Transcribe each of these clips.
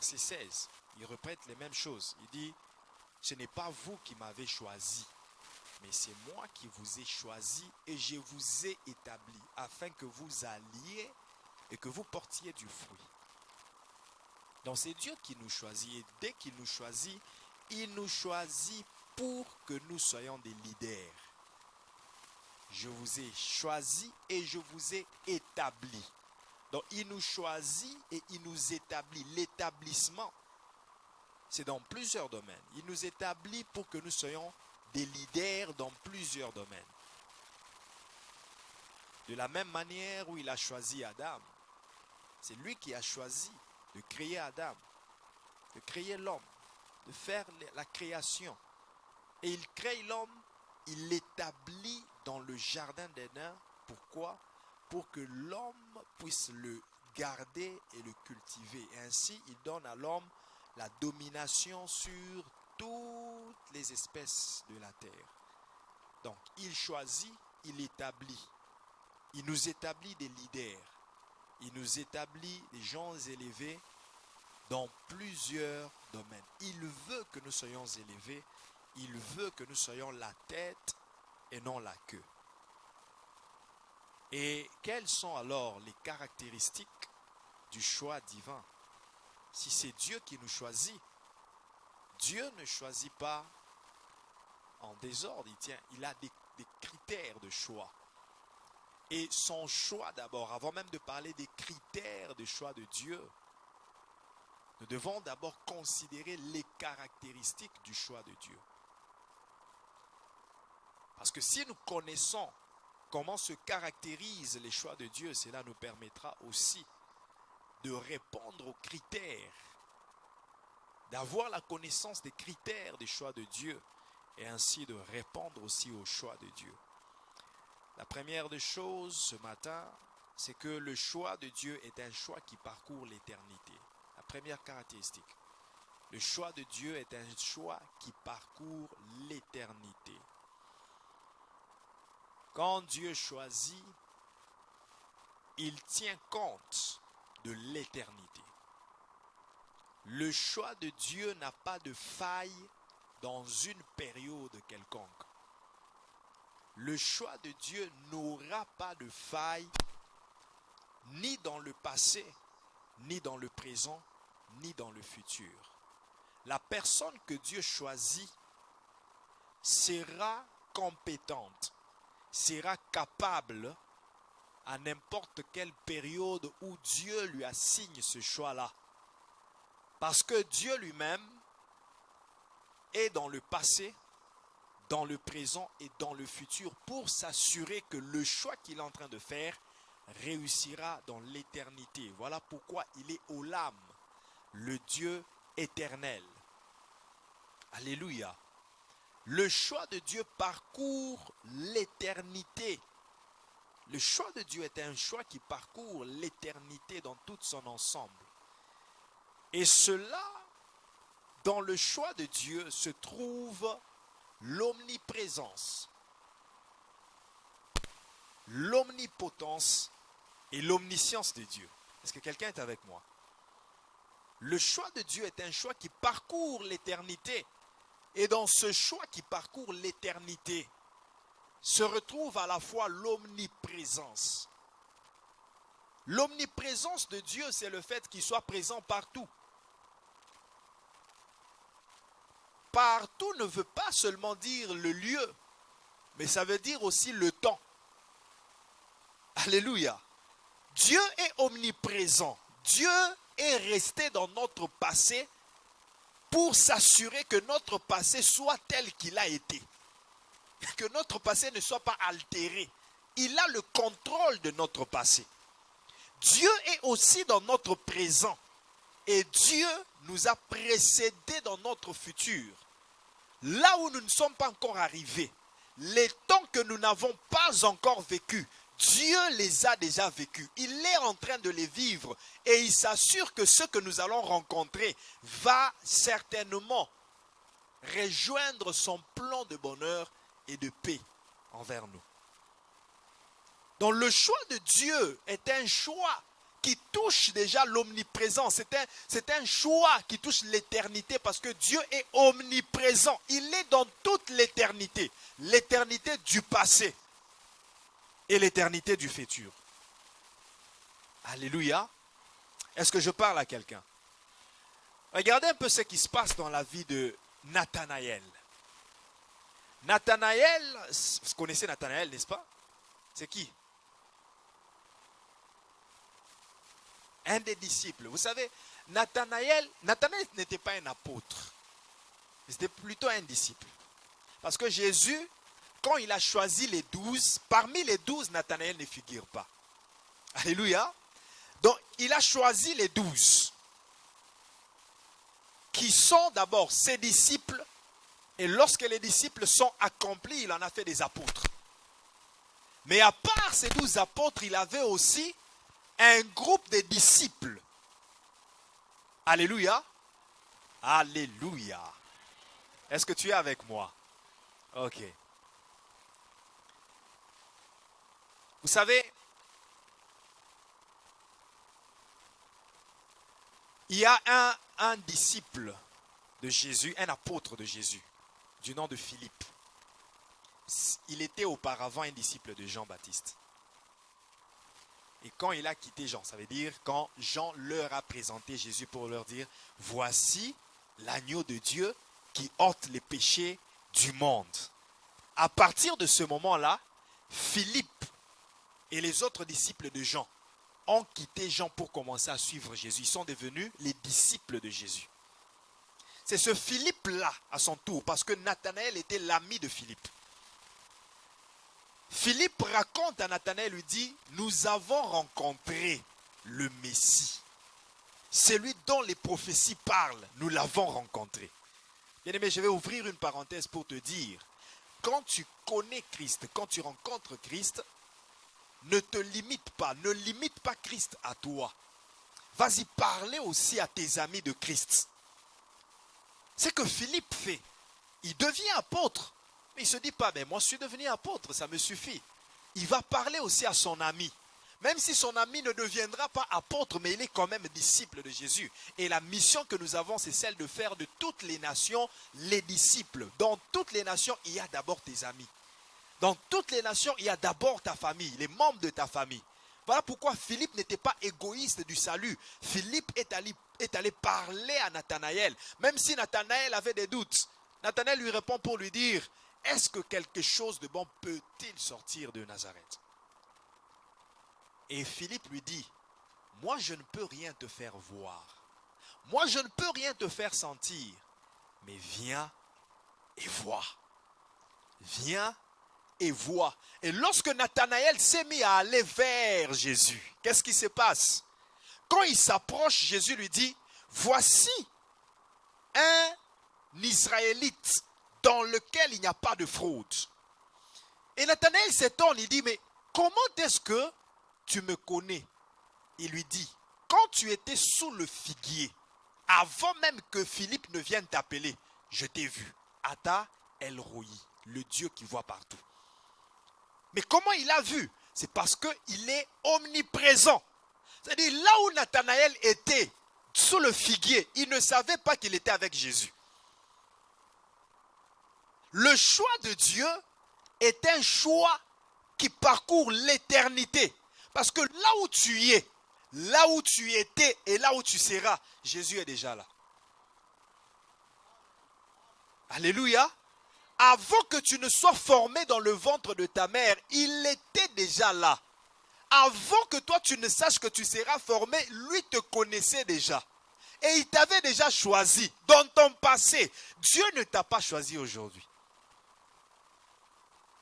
verset 16. Il répète les mêmes choses. Il dit, ce n'est pas vous qui m'avez choisi, mais c'est moi qui vous ai choisi et je vous ai établi afin que vous alliez et que vous portiez du fruit. Donc c'est Dieu qui nous choisit et dès qu'il nous choisit, il nous choisit pour que nous soyons des leaders. Je vous ai choisi et je vous ai établi. Donc il nous choisit et il nous établit. L'établissement, c'est dans plusieurs domaines. Il nous établit pour que nous soyons des leaders dans plusieurs domaines. De la même manière où il a choisi Adam, c'est lui qui a choisi de créer Adam, de créer l'homme, de faire la création. Et il crée l'homme, il l'établit dans le jardin d'Éden. Pourquoi? Pour que l'homme puisse le garder et le cultiver. Et ainsi, il donne à l'homme la domination sur toutes les espèces de la terre. Donc, il choisit, il établit. Il nous établit des leaders. Il nous établit des gens élevés dans plusieurs domaines. Il veut que nous soyons élevés. Il veut que nous soyons la tête et non la queue. Et quelles sont alors les caractéristiques du choix divin? Si c'est Dieu qui nous choisit, Dieu ne choisit pas en désordre. Il a des critères de choix. Et son choix d'abord, avant même de parler des critères de choix de Dieu, nous devons d'abord considérer les caractéristiques du choix de Dieu. Parce que si nous connaissons comment se caractérisent les choix de Dieu, cela nous permettra aussi de répondre aux critères, d'avoir la connaissance des critères des choix de Dieu et ainsi de répondre aussi aux choix de Dieu. La première des choses ce matin, c'est que le choix de Dieu est un choix qui parcourt l'éternité. La première caractéristique, le choix de Dieu est un choix qui parcourt l'éternité. Quand Dieu choisit, il tient compte de l'éternité. Le choix de Dieu n'a pas de faille dans une période quelconque. Le choix de Dieu n'aura pas de faille ni dans le passé, ni dans le présent, ni dans le futur. La personne que Dieu choisit sera compétente, sera capable à n'importe quelle période où Dieu lui assigne ce choix-là. Parce que Dieu lui-même est dans le passé, dans le présent et dans le futur pour s'assurer que le choix qu'il est en train de faire réussira dans l'éternité. Voilà pourquoi il est Olam, le Dieu éternel. Alléluia. Le choix de Dieu parcourt l'éternité. Le choix de Dieu est un choix qui parcourt l'éternité dans tout son ensemble. Et cela, dans le choix de Dieu, se trouve l'omniprésence, l'omnipotence et l'omniscience de Dieu. Est-ce que quelqu'un est avec moi? Le choix de Dieu est un choix qui parcourt l'éternité. Et dans ce choix qui parcourt l'éternité, se retrouve à la fois l'omniprésence. L'omniprésence de Dieu, c'est le fait qu'il soit présent partout. Partout ne veut pas seulement dire le lieu, mais ça veut dire aussi le temps. Alléluia. Dieu est omniprésent. Dieu est resté dans notre passé pour s'assurer que notre passé soit tel qu'il a été. Que notre passé ne soit pas altéré. Il a le contrôle de notre passé. Dieu est aussi dans notre présent. Et Dieu nous a précédés dans notre futur. Là où nous ne sommes pas encore arrivés, les temps que nous n'avons pas encore vécus, Dieu les a déjà vécus. Il est en train de les vivre et il s'assure que ce que nous allons rencontrer va certainement rejoindre son plan de bonheur et de paix envers nous. Donc le choix de Dieu est un choix qui touche déjà l'omniprésence. C'est un choix qui touche l'éternité parce que Dieu est omniprésent. Il est dans toute l'éternité. L'éternité du passé et l'éternité du futur. Alléluia. Est-ce que je parle à quelqu'un? Regardez un peu ce qui se passe dans la vie de Nathanaël. Nathanaël, vous connaissez Nathanaël, n'est-ce pas? C'est qui? Un des disciples. Vous savez, Nathanaël n'était pas un apôtre. C'était plutôt un disciple. Parce que Jésus, quand il a choisi les 12, parmi les 12, Nathanaël ne figure pas. Alléluia. Donc, il a choisi les 12, qui sont d'abord ses disciples. Et lorsque les disciples sont accomplis, il en a fait des apôtres. Mais à part ces 12 apôtres, il avait aussi un groupe de disciples. Alléluia. Alléluia. Est-ce que tu es avec moi? Ok. Vous savez, il y a un disciple de Jésus, un apôtre de Jésus, du nom de Philippe. Il était auparavant un disciple de Jean-Baptiste. Et quand il a quitté Jean, ça veut dire quand Jean leur a présenté Jésus pour leur dire, voici l'agneau de Dieu qui ôte les péchés du monde. À partir de ce moment-là, Philippe et les autres disciples de Jean ont quitté Jean pour commencer à suivre Jésus. Ils sont devenus les disciples de Jésus. C'est ce Philippe-là, à son tour, parce que Nathanaël était l'ami de Philippe. Philippe raconte à Nathanaël, lui dit, nous avons rencontré le Messie. Celui dont les prophéties parlent, nous l'avons rencontré. Bien-aimé, je vais ouvrir une parenthèse pour te dire, quand tu connais Christ, quand tu rencontres Christ, ne te limite pas, ne limite pas Christ à toi. Vas-y parler aussi à tes amis de Christ. C'est que Philippe fait. Il devient apôtre. Mais il ne se dit pas, mais moi je suis devenu apôtre, ça me suffit. Il va parler aussi à son ami. Même si son ami ne deviendra pas apôtre, mais il est quand même disciple de Jésus. Et la mission que nous avons, c'est celle de faire de toutes les nations les disciples. Dans toutes les nations, il y a d'abord tes amis. Dans toutes les nations, il y a d'abord ta famille, les membres de ta famille. Voilà pourquoi Philippe n'était pas égoïste du salut. Philippe est allé parler à Nathanaël. Même si Nathanaël avait des doutes, Nathanaël lui répond pour lui dire, est-ce que quelque chose de bon peut-il sortir de Nazareth? Et Philippe lui dit, moi je ne peux rien te faire voir. Moi je ne peux rien te faire sentir. Mais viens et vois. Viens et vois. Et lorsque Nathanaël s'est mis à aller vers Jésus, qu'est-ce qui se passe? Quand il s'approche, Jésus lui dit, voici un Israélite dans lequel il n'y a pas de fraude. Et Nathanaël s'étonne, il dit, mais comment est-ce que tu me connais? Il lui dit, quand tu étais sous le figuier, avant même que Philippe ne vienne t'appeler, je t'ai vu. Ata El Roi, le Dieu qui voit partout. Mais comment il a vu? C'est parce qu'il est omniprésent. C'est-à-dire, là où Nathanaël était, sous le figuier, il ne savait pas qu'il était avec Jésus. Le choix de Dieu est un choix qui parcourt l'éternité. Parce que là où tu es, là où tu étais et là où tu seras, Jésus est déjà là. Alléluia. Avant que tu ne sois formé dans le ventre de ta mère, il était déjà là. Avant que toi tu ne saches que tu seras formé, lui te connaissait déjà. Et il t'avait déjà choisi dans ton passé. Dieu ne t'a pas choisi aujourd'hui.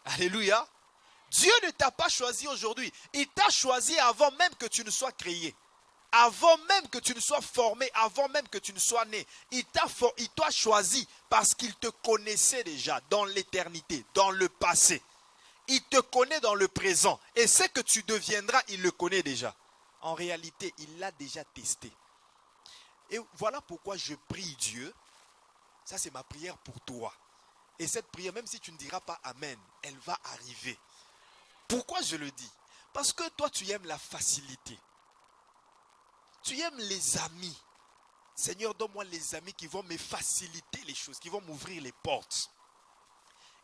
Alléluia. Dieu ne t'a pas choisi aujourd'hui. Il t'a choisi avant même que tu ne sois créé. Avant même que tu ne sois formé, avant même que tu ne sois né. Il t'a choisi parce qu'il te connaissait déjà dans l'éternité, dans le passé. Il te connaît dans le présent. Et ce que tu deviendras, il le connaît déjà. En réalité, il l'a déjà testé. Et voilà pourquoi je prie Dieu. Ça, c'est ma prière pour toi. Et cette prière, même si tu ne diras pas Amen, elle va arriver. Pourquoi je le dis? Parce que toi, tu aimes la facilité. Tu aimes les amis. Seigneur, donne-moi les amis qui vont me faciliter les choses, qui vont m'ouvrir les portes.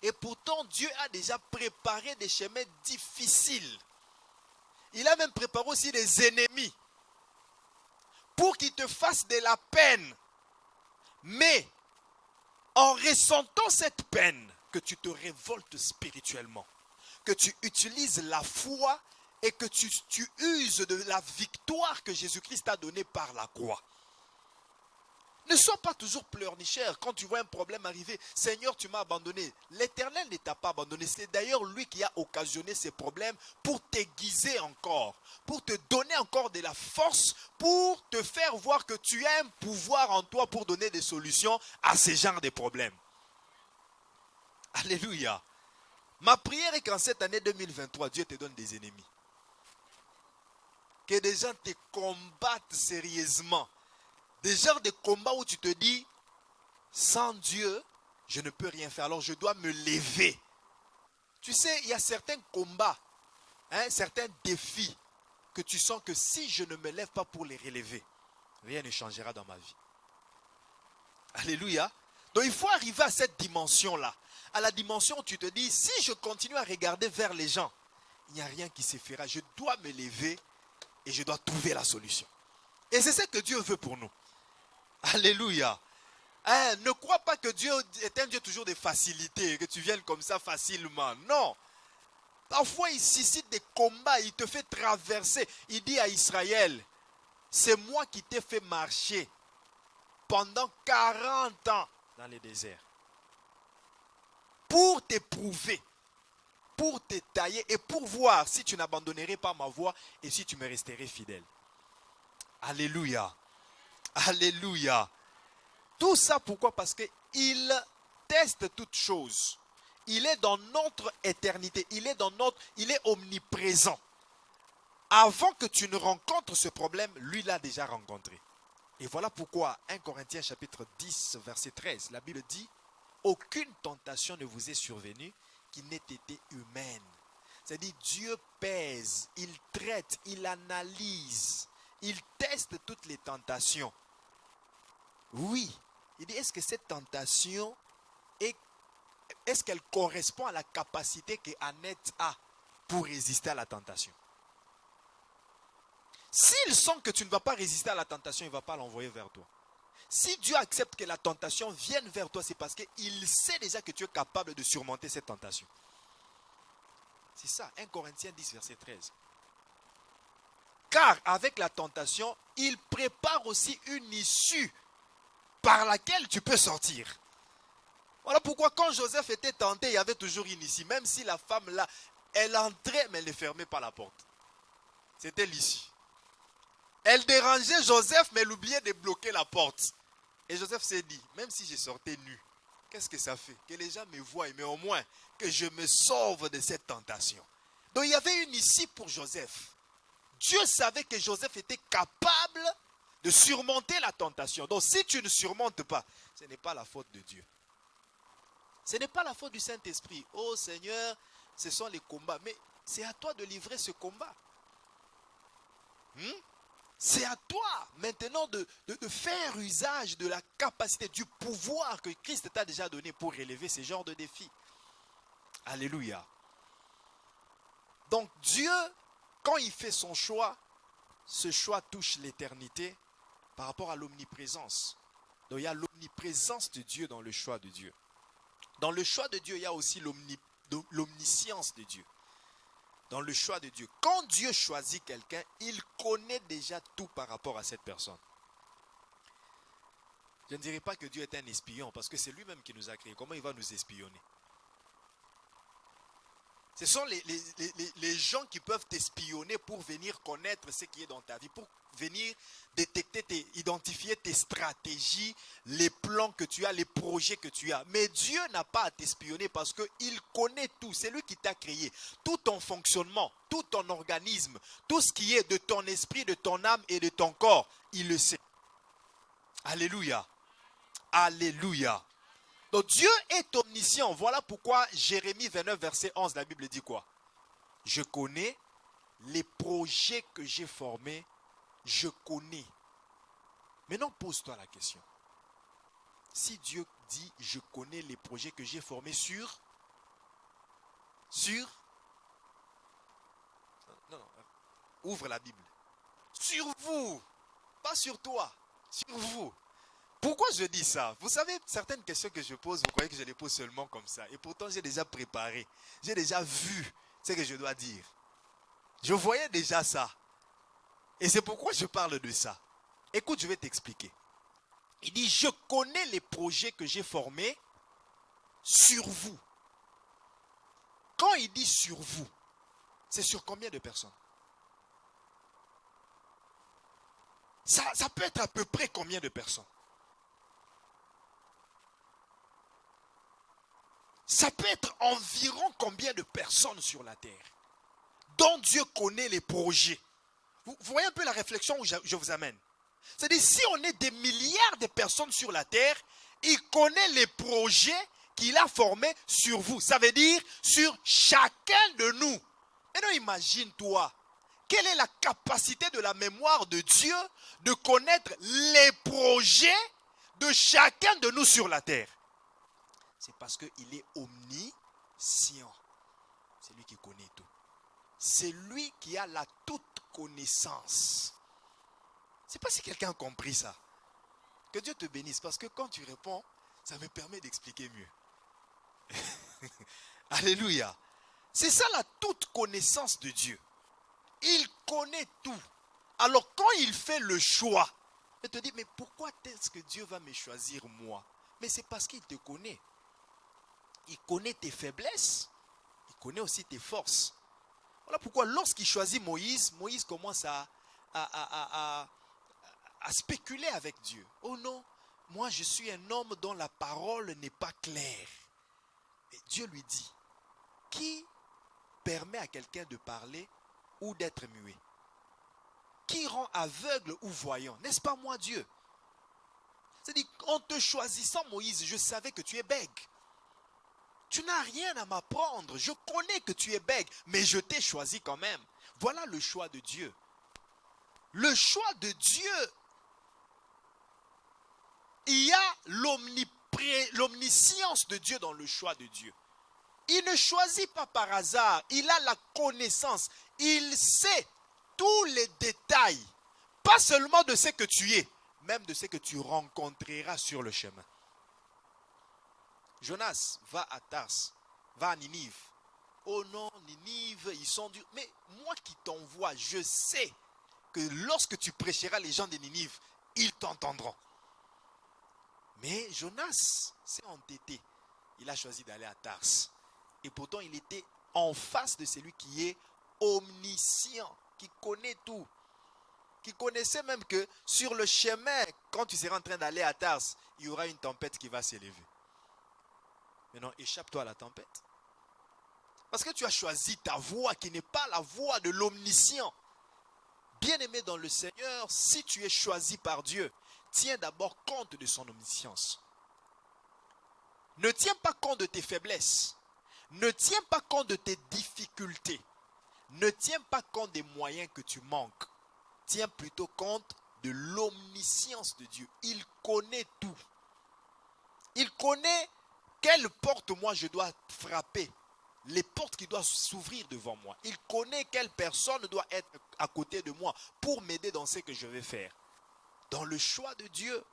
Et pourtant, Dieu a déjà préparé des chemins difficiles. Il a même préparé aussi des ennemis pour qu'ils te fassent de la peine. Mais en ressentant cette peine, que tu te révoltes spirituellement, que tu utilises la foi et que tu uses de la victoire que Jésus-Christ t'a donnée par la croix. Ne sois pas toujours pleurnicheur quand tu vois un problème arriver. Seigneur, tu m'as abandonné. L'Éternel ne t'a pas abandonné. C'est d'ailleurs lui qui a occasionné ces problèmes pour t'aiguiser encore, pour te donner encore de la force, pour te faire voir que tu as un pouvoir en toi pour donner des solutions à ce genre de problèmes. Alléluia. Ma prière est qu'en cette année 2023, Dieu te donne des ennemis. Que des gens te combattent sérieusement. Des genres de combats où tu te dis, sans Dieu, je ne peux rien faire. Alors je dois me lever. Tu sais, il y a certains combats, certains défis que tu sens que si je ne me lève pas pour les relever, rien ne changera dans ma vie. Alléluia. Donc il faut arriver à cette dimension-là. À la dimension où tu te dis, si je continue à regarder vers les gens, il n'y a rien qui se fera. Je dois me lever et je dois trouver la solution. Et c'est ce que Dieu veut pour nous. Alléluia. Ne crois pas que Dieu est un Dieu toujours de facilité, que tu viennes comme ça facilement. Non. Parfois, il suscite des combats, il te fait traverser. Il dit à Israël, c'est moi qui t'ai fait marcher pendant 40 ans dans le désert. Pour t'éprouver, pour te tailler et pour voir si tu n'abandonnerais pas ma voie et si tu me resterais fidèle. Alléluia. Alléluia. Tout ça pourquoi? Parce qu'il teste toutes choses. Il est dans notre éternité. Il est omniprésent. Avant que tu ne rencontres ce problème, lui l'a déjà rencontré. Et voilà pourquoi 1 Corinthiens chapitre 10 verset 13, la Bible dit, aucune tentation ne vous est survenue qui n'ait été humaine. C'est-à-dire Dieu pèse, il traite, il analyse, il teste toutes les tentations. Oui, il dit, est-ce que cette tentation, est-ce qu'elle correspond à la capacité que Annette a pour résister à la tentation? S'il sent que tu ne vas pas résister à la tentation, il ne va pas l'envoyer vers toi. Si Dieu accepte que la tentation vienne vers toi, c'est parce qu'il sait déjà que tu es capable de surmonter cette tentation. C'est ça, 1 Corinthiens 10, verset 13. Car avec la tentation, il prépare aussi une issue par laquelle tu peux sortir. Voilà pourquoi quand Joseph était tenté, il y avait toujours une issue. Même si la femme là, elle entrait, mais elle ne fermait pas la porte. C'était l'issue. Elle dérangeait Joseph, mais elle oubliait de bloquer la porte. Et Joseph s'est dit, même si je sortais nu, qu'est-ce que ça fait? Que les gens me voient, mais au moins que je me sauve de cette tentation. Donc il y avait une issue pour Joseph. Dieu savait que Joseph était capable de surmonter la tentation. Donc si tu ne surmontes pas, ce n'est pas la faute de Dieu. Ce n'est pas la faute du Saint-Esprit. Oh Seigneur, ce sont les combats. Mais c'est à toi de livrer ce combat. C'est à toi maintenant de faire usage de la capacité, du pouvoir que Christ t'a déjà donné pour relever ce genre de défis. Alléluia. Donc Dieu, quand il fait son choix, ce choix touche l'éternité par rapport à l'omniprésence. Donc il y a l'omniprésence de Dieu dans le choix de Dieu. Dans le choix de Dieu, il y a aussi l'omniscience de Dieu. Dans le choix de Dieu. Quand Dieu choisit quelqu'un, il connaît déjà tout par rapport à cette personne. Je ne dirais pas que Dieu est un espion, parce que c'est lui-même qui nous a créés. Comment il va nous espionner? Ce sont les gens qui peuvent t'espionner pour venir connaître ce qui est dans ta vie, pour venir détecter, identifier tes stratégies, les plans que tu as, les projets que tu as. Mais Dieu n'a pas à t'espionner parce qu'il connaît tout. C'est lui qui t'a créé. Tout ton fonctionnement, tout ton organisme, tout ce qui est de ton esprit, de ton âme et de ton corps, il le sait. Alléluia. Alléluia. Donc Dieu est omniscient. Voilà pourquoi Jérémie 29, verset 11, la Bible dit quoi? Je connais les projets que j'ai formés je connais. Maintenant, pose-toi la question. Si Dieu dit, je connais les projets que j'ai formés sur... Non, ouvre la Bible. Sur vous, pas sur toi, sur vous. Pourquoi je dis ça? Vous savez, certaines questions que je pose, vous croyez que je les pose seulement comme ça. Et pourtant, j'ai déjà préparé. J'ai déjà vu ce que je dois dire. Je voyais déjà ça. Et c'est pourquoi je parle de ça. Écoute, je vais t'expliquer. Il dit, je connais les projets que j'ai formés sur vous. Quand il dit sur vous, c'est sur combien de personnes? Ça peut être à peu près combien de personnes? Ça peut être environ combien de personnes sur la terre dont Dieu connaît les projets? Vous voyez un peu la réflexion où je vous amène. C'est-à-dire, si on est des milliards de personnes sur la terre, il connaît les projets qu'il a formés sur vous. Ça veut dire sur chacun de nous. Maintenant, imagine-toi, quelle est la capacité de la mémoire de Dieu de connaître les projets de chacun de nous sur la terre? C'est parce qu'il est omniscient. C'est lui qui connaît tout. C'est lui qui a la toute connaissance. Je ne sais pas si quelqu'un a compris ça. Que Dieu te bénisse, parce que quand tu réponds, ça me permet d'expliquer mieux. Alléluia. C'est ça la toute connaissance de Dieu. Il connaît tout. Alors quand il fait le choix, il te dit, mais pourquoi est-ce que Dieu va me choisir moi? Mais c'est parce qu'il te connaît. Il connaît tes faiblesses. Il connaît aussi tes forces. Voilà pourquoi lorsqu'il choisit Moïse, Moïse commence à spéculer avec Dieu. Oh non, moi je suis un homme dont la parole n'est pas claire. Et Dieu lui dit, qui permet à quelqu'un de parler ou d'être muet? Qui rend aveugle ou voyant? N'est-ce pas moi Dieu? C'est-à-dire, en te choisissant Moïse, je savais que tu es bègue. Tu n'as rien à m'apprendre. Je connais que tu es bègue, mais je t'ai choisi quand même. Voilà le choix de Dieu. Le choix de Dieu. Il y a l'omniscience de Dieu dans le choix de Dieu. Il ne choisit pas par hasard. Il a la connaissance. Il sait tous les détails. Pas seulement de ce que tu es, même de ce que tu rencontreras sur le chemin. Jonas va à Tars, va à Ninive. Oh non, Ninive, ils sont durs. Mais moi qui t'envoie, je sais que lorsque tu prêcheras les gens de Ninive, ils t'entendront. Mais Jonas s'est entêté. Il a choisi d'aller à Tars. Et pourtant, il était en face de celui qui est omniscient, qui connaît tout. Qui connaissait même que sur le chemin, quand tu seras en train d'aller à Tars, il y aura une tempête qui va s'élever. Maintenant, échappe-toi à la tempête. Parce que tu as choisi ta voie qui n'est pas la voie de l'omniscient. Bien-aimé dans le Seigneur, si tu es choisi par Dieu, tiens d'abord compte de son omniscience. Ne tiens pas compte de tes faiblesses. Ne tiens pas compte de tes difficultés. Ne tiens pas compte des moyens que tu manques. Tiens plutôt compte de l'omniscience de Dieu. Il connaît tout. Il connaît quelle porte moi je dois frapper. Les portes qui doivent s'ouvrir devant moi. Il connaît quelle personne doit être à côté de moi pour m'aider dans ce que je vais faire. Dans le choix de Dieu,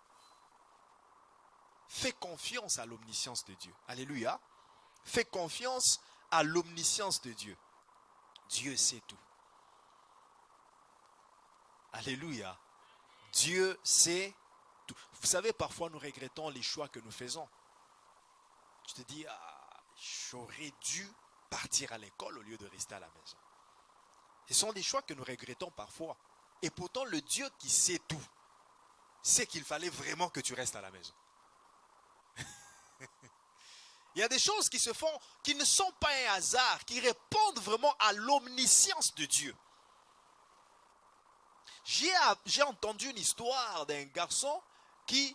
fais confiance à l'omniscience de Dieu. Alléluia. Fais confiance à l'omniscience de Dieu. Dieu sait tout. Alléluia. Dieu sait tout. Vous savez, parfois nous regrettons les choix que nous faisons. Tu te dis, j'aurais dû partir à l'école au lieu de rester à la maison. Ce sont des choix que nous regrettons parfois. Et pourtant, le Dieu qui sait tout, sait qu'il fallait vraiment que tu restes à la maison. Il y a des choses qui se font, qui ne sont pas un hasard, qui répondent vraiment à l'omniscience de Dieu. J'ai entendu une histoire d'un garçon qui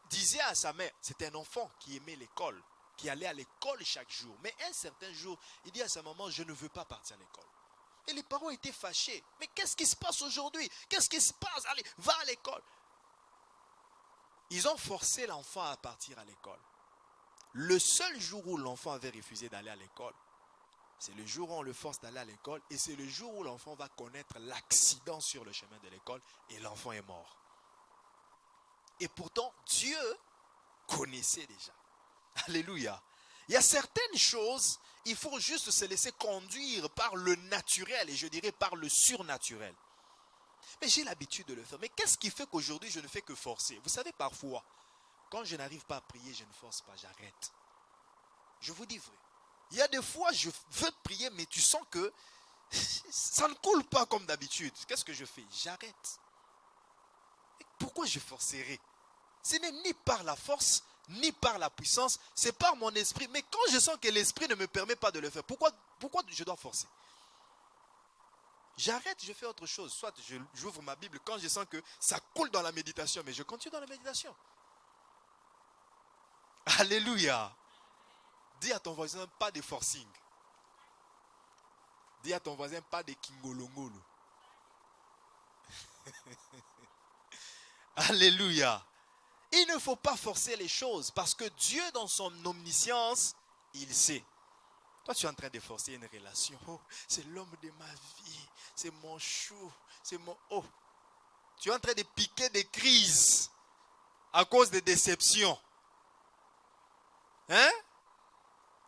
disait à sa mère, c'était un enfant qui aimait l'école, qui allait à l'école chaque jour. Mais un certain jour, il dit à sa maman, je ne veux pas partir à l'école. Et les parents étaient fâchés. Mais qu'est-ce qui se passe aujourd'hui? Qu'est-ce qui se passe? Allez, va à l'école. Ils ont forcé l'enfant à partir à l'école. Le seul jour où l'enfant avait refusé d'aller à l'école, c'est le jour où on le force d'aller à l'école et c'est le jour où l'enfant va connaître l'accident sur le chemin de l'école et l'enfant est mort. Et pourtant, Dieu connaissait déjà. Alléluia. Il y a certaines choses, il faut juste se laisser conduire par le naturel et je dirais par le surnaturel. Mais j'ai l'habitude de le faire. Mais qu'est-ce qui fait qu'aujourd'hui je ne fais que forcer? Vous savez, parfois, quand je n'arrive pas à prier, je ne force pas, j'arrête. Je vous dis vrai. Il y a des fois, je veux prier, mais tu sens que ça ne coule pas comme d'habitude. Qu'est-ce que je fais? J'arrête. Pourquoi je forcerai? Ce n'est ni par la force, ni par la puissance, c'est par mon esprit. Mais quand je sens que l'esprit ne me permet pas de le faire, pourquoi je dois forcer? J'arrête, je fais autre chose. Soit j'ouvre ma Bible quand je sens que ça coule dans la méditation, mais je continue dans la méditation. Alléluia. Dis à ton voisin, pas de forcing. Dis à ton voisin, pas de kingolongolo. Alléluia. Il ne faut pas forcer les choses parce que Dieu, dans son omniscience, il sait. Toi, tu es en train de forcer une relation. Oh, c'est l'homme de ma vie. C'est mon chou. C'est mon... Oh. Tu es en train de piquer des crises à cause des déceptions. Hein?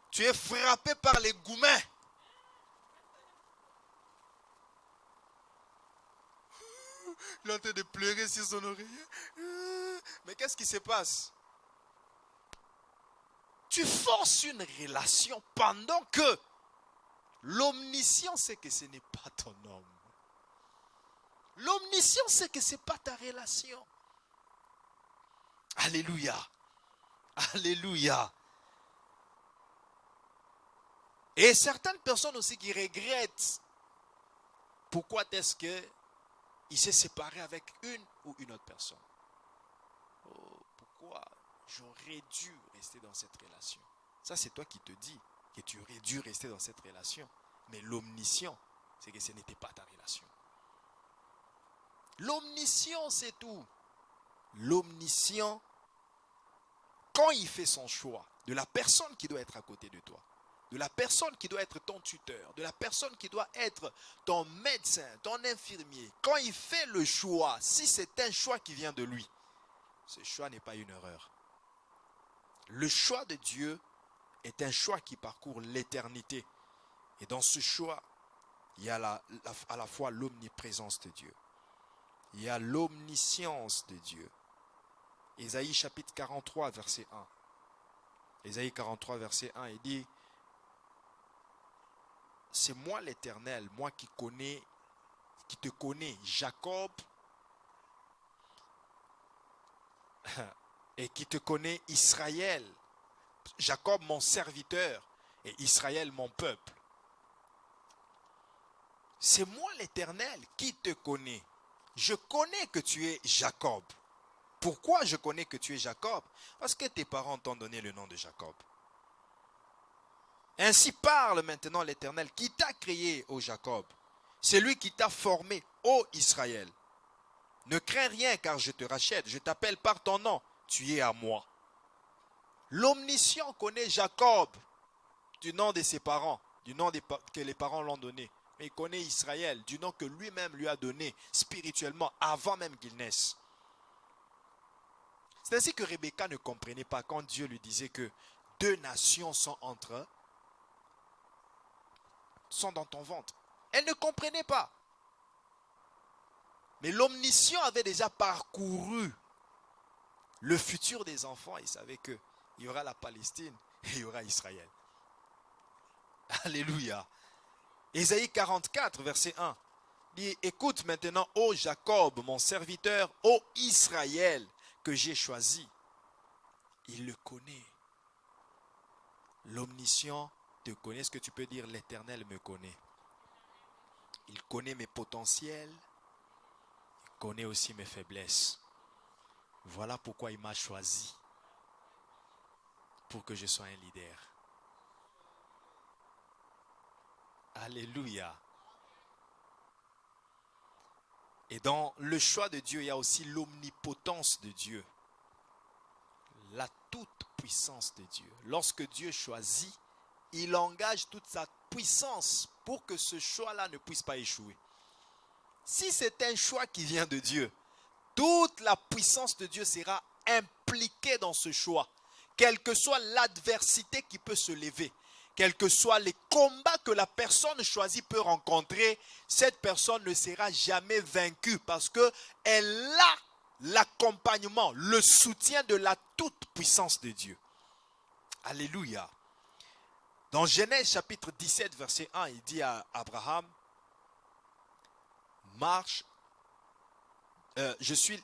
Tu es frappé par les goumets. Il est en train de pleurer sur son oreiller. Mais qu'est-ce qui se passe? Tu forces une relation pendant que l'omniscient sait que ce n'est pas ton homme. L'omniscient sait que ce n'est pas ta relation. Alléluia. Alléluia. Et certaines personnes aussi qui regrettent pourquoi est-ce qu'il s'est séparé avec une ou une autre personne. Oh, pourquoi j'aurais dû rester dans cette relation? Ça, c'est toi qui te dis que tu aurais dû rester dans cette relation. Mais l'omniscient, c'est que ce n'était pas ta relation. L'omniscient, c'est tout. L'omniscient, quand il fait son choix de la personne qui doit être à côté de toi, de la personne qui doit être ton tuteur, de la personne qui doit être ton médecin, ton infirmier, quand il fait le choix, si c'est un choix qui vient de lui, ce choix n'est pas une erreur. Le choix de Dieu est un choix qui parcourt l'éternité. Et dans ce choix, il y a à la fois l'omniprésence de Dieu. Il y a l'omniscience de Dieu. Ésaïe chapitre 43, verset 1. Ésaïe 43, verset 1, il dit: c'est moi l'Éternel, moi qui te connais, Jacob, et qui te connais, Israël. Jacob, mon serviteur, et Israël, mon peuple. C'est moi l'Éternel qui te connais. Je connais que tu es Jacob. Pourquoi je connais que tu es Jacob? Parce que tes parents t'ont donné le nom de Jacob. Ainsi parle maintenant l'Éternel qui t'a créé, ô Jacob. C'est lui qui t'a formé, ô Israël. Ne crains rien car je te rachète. Je t'appelle par ton nom. Tu es à moi. L'omniscient connaît Jacob du nom de ses parents, du nom que les parents l'ont donné. Mais il connaît Israël du nom que lui-même lui a donné spirituellement avant même qu'il naisse. C'est ainsi que Rebecca ne comprenait pas quand Dieu lui disait que deux nations sont dans ton ventre. Elle ne comprenait pas. Mais l'omniscient avait déjà parcouru le futur des enfants. Il savait qu'il y aura la Palestine et il y aura Israël. Alléluia. Ésaïe 44, verset 1. Dit: écoute maintenant, ô Jacob, mon serviteur, ô Israël, que j'ai choisi. Il le connaît. L'omniscient te connaît. Est-ce que tu peux dire: l'Éternel me connaît? Il connaît mes potentiels. Il connaît aussi mes faiblesses. Voilà pourquoi il m'a choisi. Pour que je sois un leader. Alléluia. Et dans le choix de Dieu, il y a aussi l'omnipotence de Dieu. La toute-puissance de Dieu. Lorsque Dieu choisit, il engage toute sa puissance pour que ce choix-là ne puisse pas échouer. Si c'est un choix qui vient de Dieu, toute la puissance de Dieu sera impliquée dans ce choix. Quelle que soit l'adversité qui peut se lever, quels que soient les combats que la personne choisie peut rencontrer, cette personne ne sera jamais vaincue parce qu'elle a l'accompagnement, le soutien de la toute-puissance de Dieu. Alléluia. Dans Genèse chapitre 17, verset 1, il dit à Abraham, marche, je suis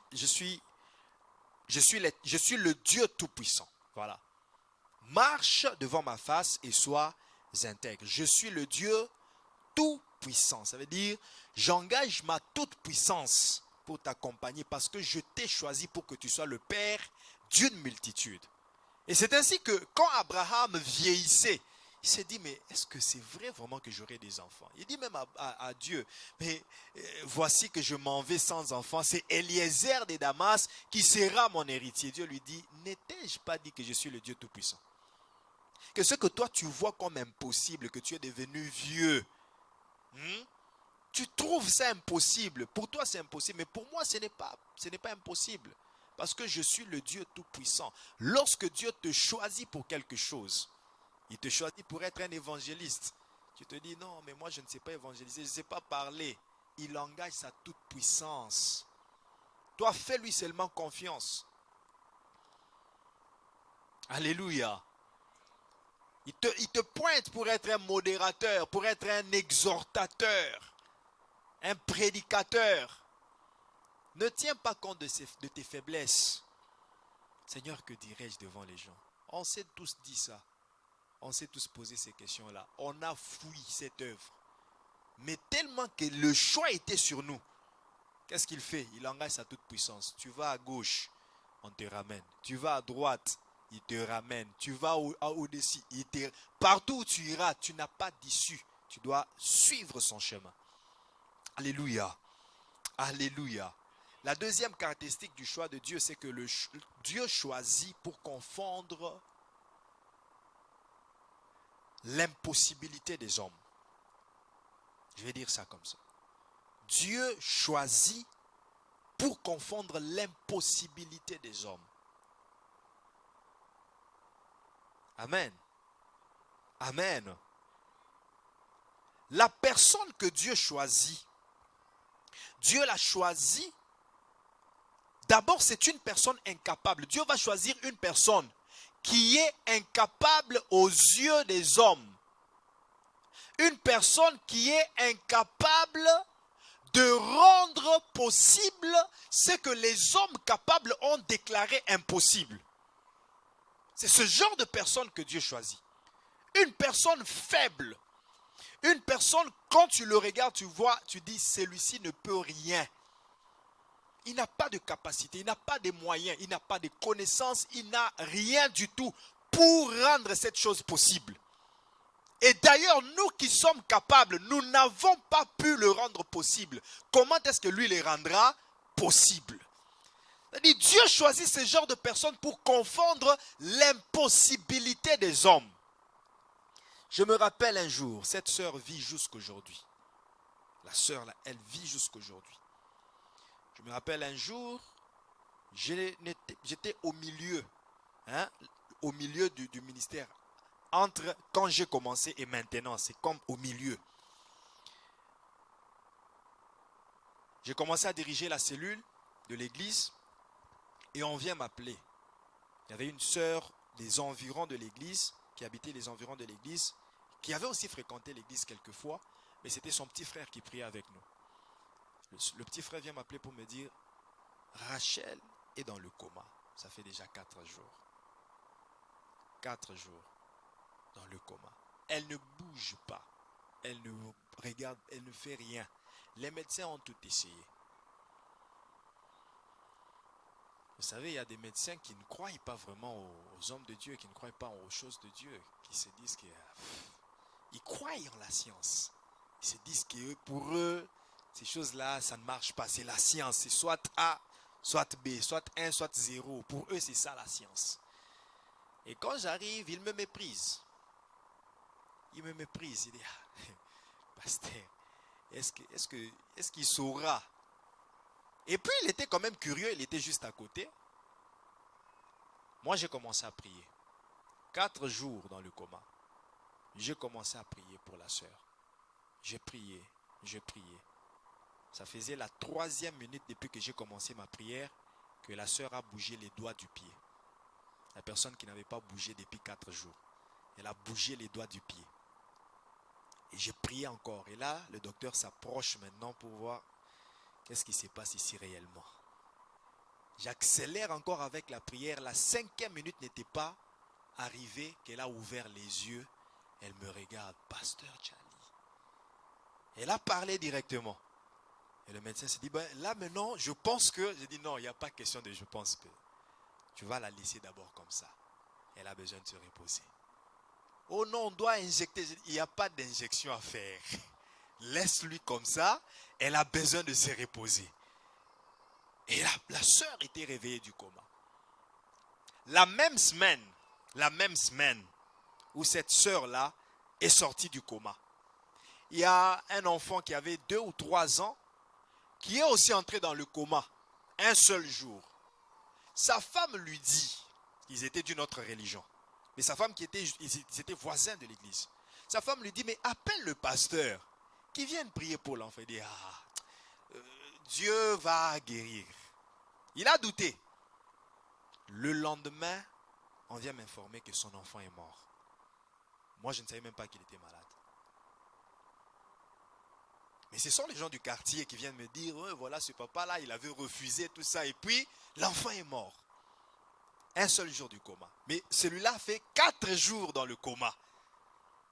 le Dieu tout-puissant. Voilà. Marche devant ma face et sois intègre. Je suis le Dieu tout-puissant. Ça veut dire, j'engage ma toute-puissance pour t'accompagner parce que je t'ai choisi pour que tu sois le père d'une multitude. Et c'est ainsi que quand Abraham vieillissait, il s'est dit, mais est-ce que c'est vrai vraiment que j'aurai des enfants? Il dit même à Dieu, mais voici que je m'en vais sans enfants. C'est Eliezer de Damas qui sera mon héritier. Dieu lui dit, n'ai-je pas dit que je suis le Dieu tout-puissant? Que ce que toi tu vois comme impossible, que tu es devenu vieux, tu trouves ça impossible. Pour toi c'est impossible, mais pour moi ce n'est pas impossible. Parce que je suis le Dieu tout-puissant. Lorsque Dieu te choisit pour quelque chose, il te choisit pour être un évangéliste. Tu te dis, non, mais moi je ne sais pas évangéliser, je ne sais pas parler. Il engage sa toute-puissance. Toi, fais-lui seulement confiance. Alléluia. Il te pointe pour être un modérateur, pour être un exhortateur, un prédicateur. Ne tiens pas compte de tes faiblesses. Seigneur, que dirais-je devant les gens? On s'est tous dit ça. On s'est tous posé ces questions-là. On a fouillé cette œuvre. Mais tellement que le choix était sur nous. Qu'est-ce qu'il fait? Il engage sa toute puissance. Tu vas à gauche, on te ramène. Tu vas à droite, il te ramène. Tu vas au-dessus, partout où tu iras, tu n'as pas d'issue. Tu dois suivre son chemin. Alléluia. Alléluia. La deuxième caractéristique du choix de Dieu, c'est que Dieu choisit pour confondre l'impossibilité des hommes. Je vais dire ça comme ça. Dieu choisit pour confondre l'impossibilité des hommes. Amen. Amen. La personne que Dieu choisit, Dieu l'a choisie. D'abord, c'est une personne incapable. Dieu va choisir une personne qui est incapable aux yeux des hommes. Une personne qui est incapable de rendre possible ce que les hommes capables ont déclaré impossible. C'est ce genre de personne que Dieu choisit. Une personne faible. Une personne, quand tu le regardes, tu vois, tu dis, celui-ci ne peut rien. Il n'a pas de capacité, il n'a pas de moyens, il n'a pas de connaissances, il n'a rien du tout pour rendre cette chose possible. Et d'ailleurs, nous qui sommes capables, nous n'avons pas pu le rendre possible. Comment est-ce que lui le rendra possible? C'est-à-dire, Dieu choisit ce genre de personnes pour confondre l'impossibilité des hommes. Je me rappelle un jour, cette sœur vit jusqu'aujourd'hui. La sœur, là, elle vit jusqu'aujourd'hui. Je me rappelle un jour, j'étais au milieu, au milieu du ministère. Entre quand j'ai commencé et maintenant, c'est comme au milieu. J'ai commencé à diriger la cellule de l'église et on vient m'appeler. Il y avait une sœur des environs de l'église, qui habitait les environs de l'église, qui avait aussi fréquenté l'église quelquefois, mais c'était son petit frère qui priait avec nous. Le petit frère vient m'appeler pour me dire, Rachel est dans le coma. Ça fait déjà 4 jours. 4 jours dans le coma. Elle ne bouge pas. Elle ne regarde, elle ne fait rien. Les médecins ont tout essayé. Vous savez, il y a des médecins qui ne croient pas vraiment aux hommes de Dieu, qui ne croient pas aux choses de Dieu, qui se disent qu'ils croient en la science. Ils se disent que pour eux, Ces choses-là, ça ne marche pas. C'est la science. C'est soit A, soit B, soit 1, soit 0. Pour eux, c'est ça la science. Et quand j'arrive, ils me méprisent. Ils me méprisent. Ils disent, pasteur, est-ce qu'il saura? Et puis, il était quand même curieux. Il était juste à côté. Moi, j'ai commencé à prier. 4 jours dans le coma. J'ai commencé à prier pour la sœur. J'ai prié. Ça faisait la 3e minute depuis que j'ai commencé ma prière que la sœur a bougé les doigts du pied. La personne qui n'avait pas bougé depuis 4 jours. Elle a bougé les doigts du pied. Et j'ai prié encore. Et là, le docteur s'approche maintenant pour voir qu'est-ce qui se passe ici réellement. J'accélère encore avec la prière. La 5e minute n'était pas arrivée qu'elle a ouvert les yeux. Elle me regarde. Pasteur Charlie. Elle a parlé directement. Et le médecin s'est dit, là maintenant, je pense que... J'ai dit non, il n'y a pas question de je pense que. Tu vas la laisser d'abord comme ça. Elle a besoin de se reposer. Oh non, on doit injecter. Il n'y a pas d'injection à faire. Laisse-lui comme ça. Elle a besoin de se reposer. Et la sœur était réveillée du coma. La même semaine où cette sœur-là est sortie du coma, il y a un enfant qui avait 2 ou 3 ans qui est aussi entré dans le coma un seul jour. Sa femme lui dit, ils étaient d'une autre religion, mais sa femme ils étaient voisins de l'église. Sa femme lui dit, mais appelle le pasteur qui vienne prier pour l'enfant. Il dit, Dieu va guérir. Il a douté. Le lendemain, on vient m'informer que son enfant est mort. Moi, je ne savais même pas qu'il était malade. Mais ce sont les gens du quartier qui viennent me dire, voilà ce papa-là, il avait refusé tout ça. Et puis, l'enfant est mort. Un seul jour du coma. Mais celui-là fait 4 jours dans le coma.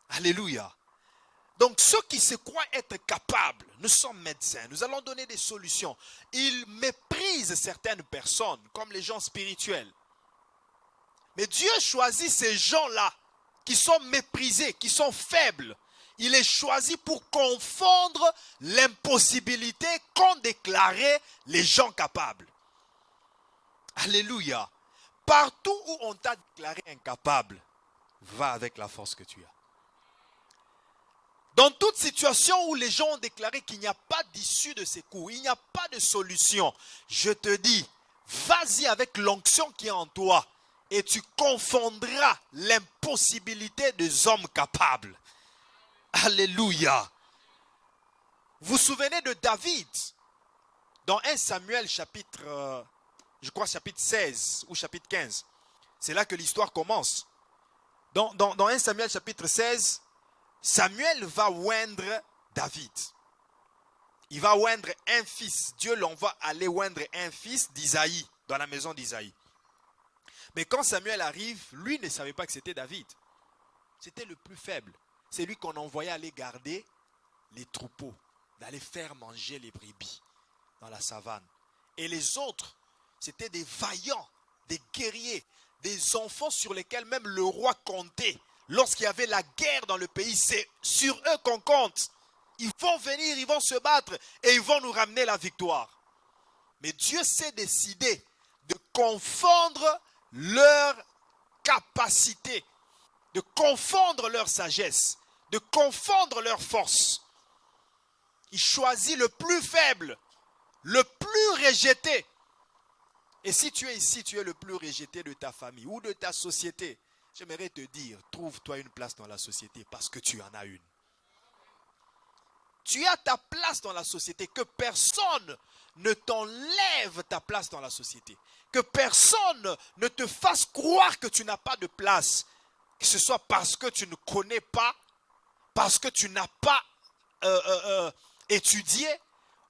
Alléluia. Donc, ceux qui se croient être capables, nous sommes médecins, nous allons donner des solutions. Ils méprisent certaines personnes, comme les gens spirituels. Mais Dieu choisit ces gens-là, qui sont méprisés, qui sont faibles. Il les choisit pour confondre l'impossibilité qu'ont déclaré les gens capables. Alléluia. Partout où on t'a déclaré incapable, va avec la force que tu as. Dans toute situation où les gens ont déclaré qu'il n'y a pas d'issue de secours, il n'y a pas de solution, je te dis, vas-y avec l'onction qui est en toi et tu confondras l'impossibilité des hommes capables. Alléluia. Vous vous souvenez de David dans 1 Samuel chapitre 16 ou chapitre 15. C'est là que l'histoire commence. Dans 1 Samuel chapitre 16, Samuel va oindre David. Il va oindre un fils. Dieu l'envoie aller oindre un fils d'Isaïe, dans la maison d'Isaïe. Mais quand Samuel arrive, lui ne savait pas que c'était David. C'était le plus faible. C'est lui qu'on envoyait aller garder les troupeaux, d'aller faire manger les brebis dans la savane. Et les autres, c'était des vaillants, des guerriers, des enfants sur lesquels même le roi comptait. Lorsqu'il y avait la guerre dans le pays, c'est sur eux qu'on compte. Ils vont venir, ils vont se battre et ils vont nous ramener la victoire. Mais Dieu s'est décidé de confondre leur capacité, de confondre leur sagesse, de confondre leur force. Il choisit le plus faible, le plus rejeté. Et si tu es ici, tu es le plus rejeté de ta famille ou de ta société, j'aimerais te dire, trouve-toi une place dans la société parce que tu en as une. Tu as ta place dans la société, que personne ne t'enlève ta place dans la société. Que personne ne te fasse croire que tu n'as pas de place. Que ce soit parce que tu ne connais pas, parce que tu n'as pas étudié,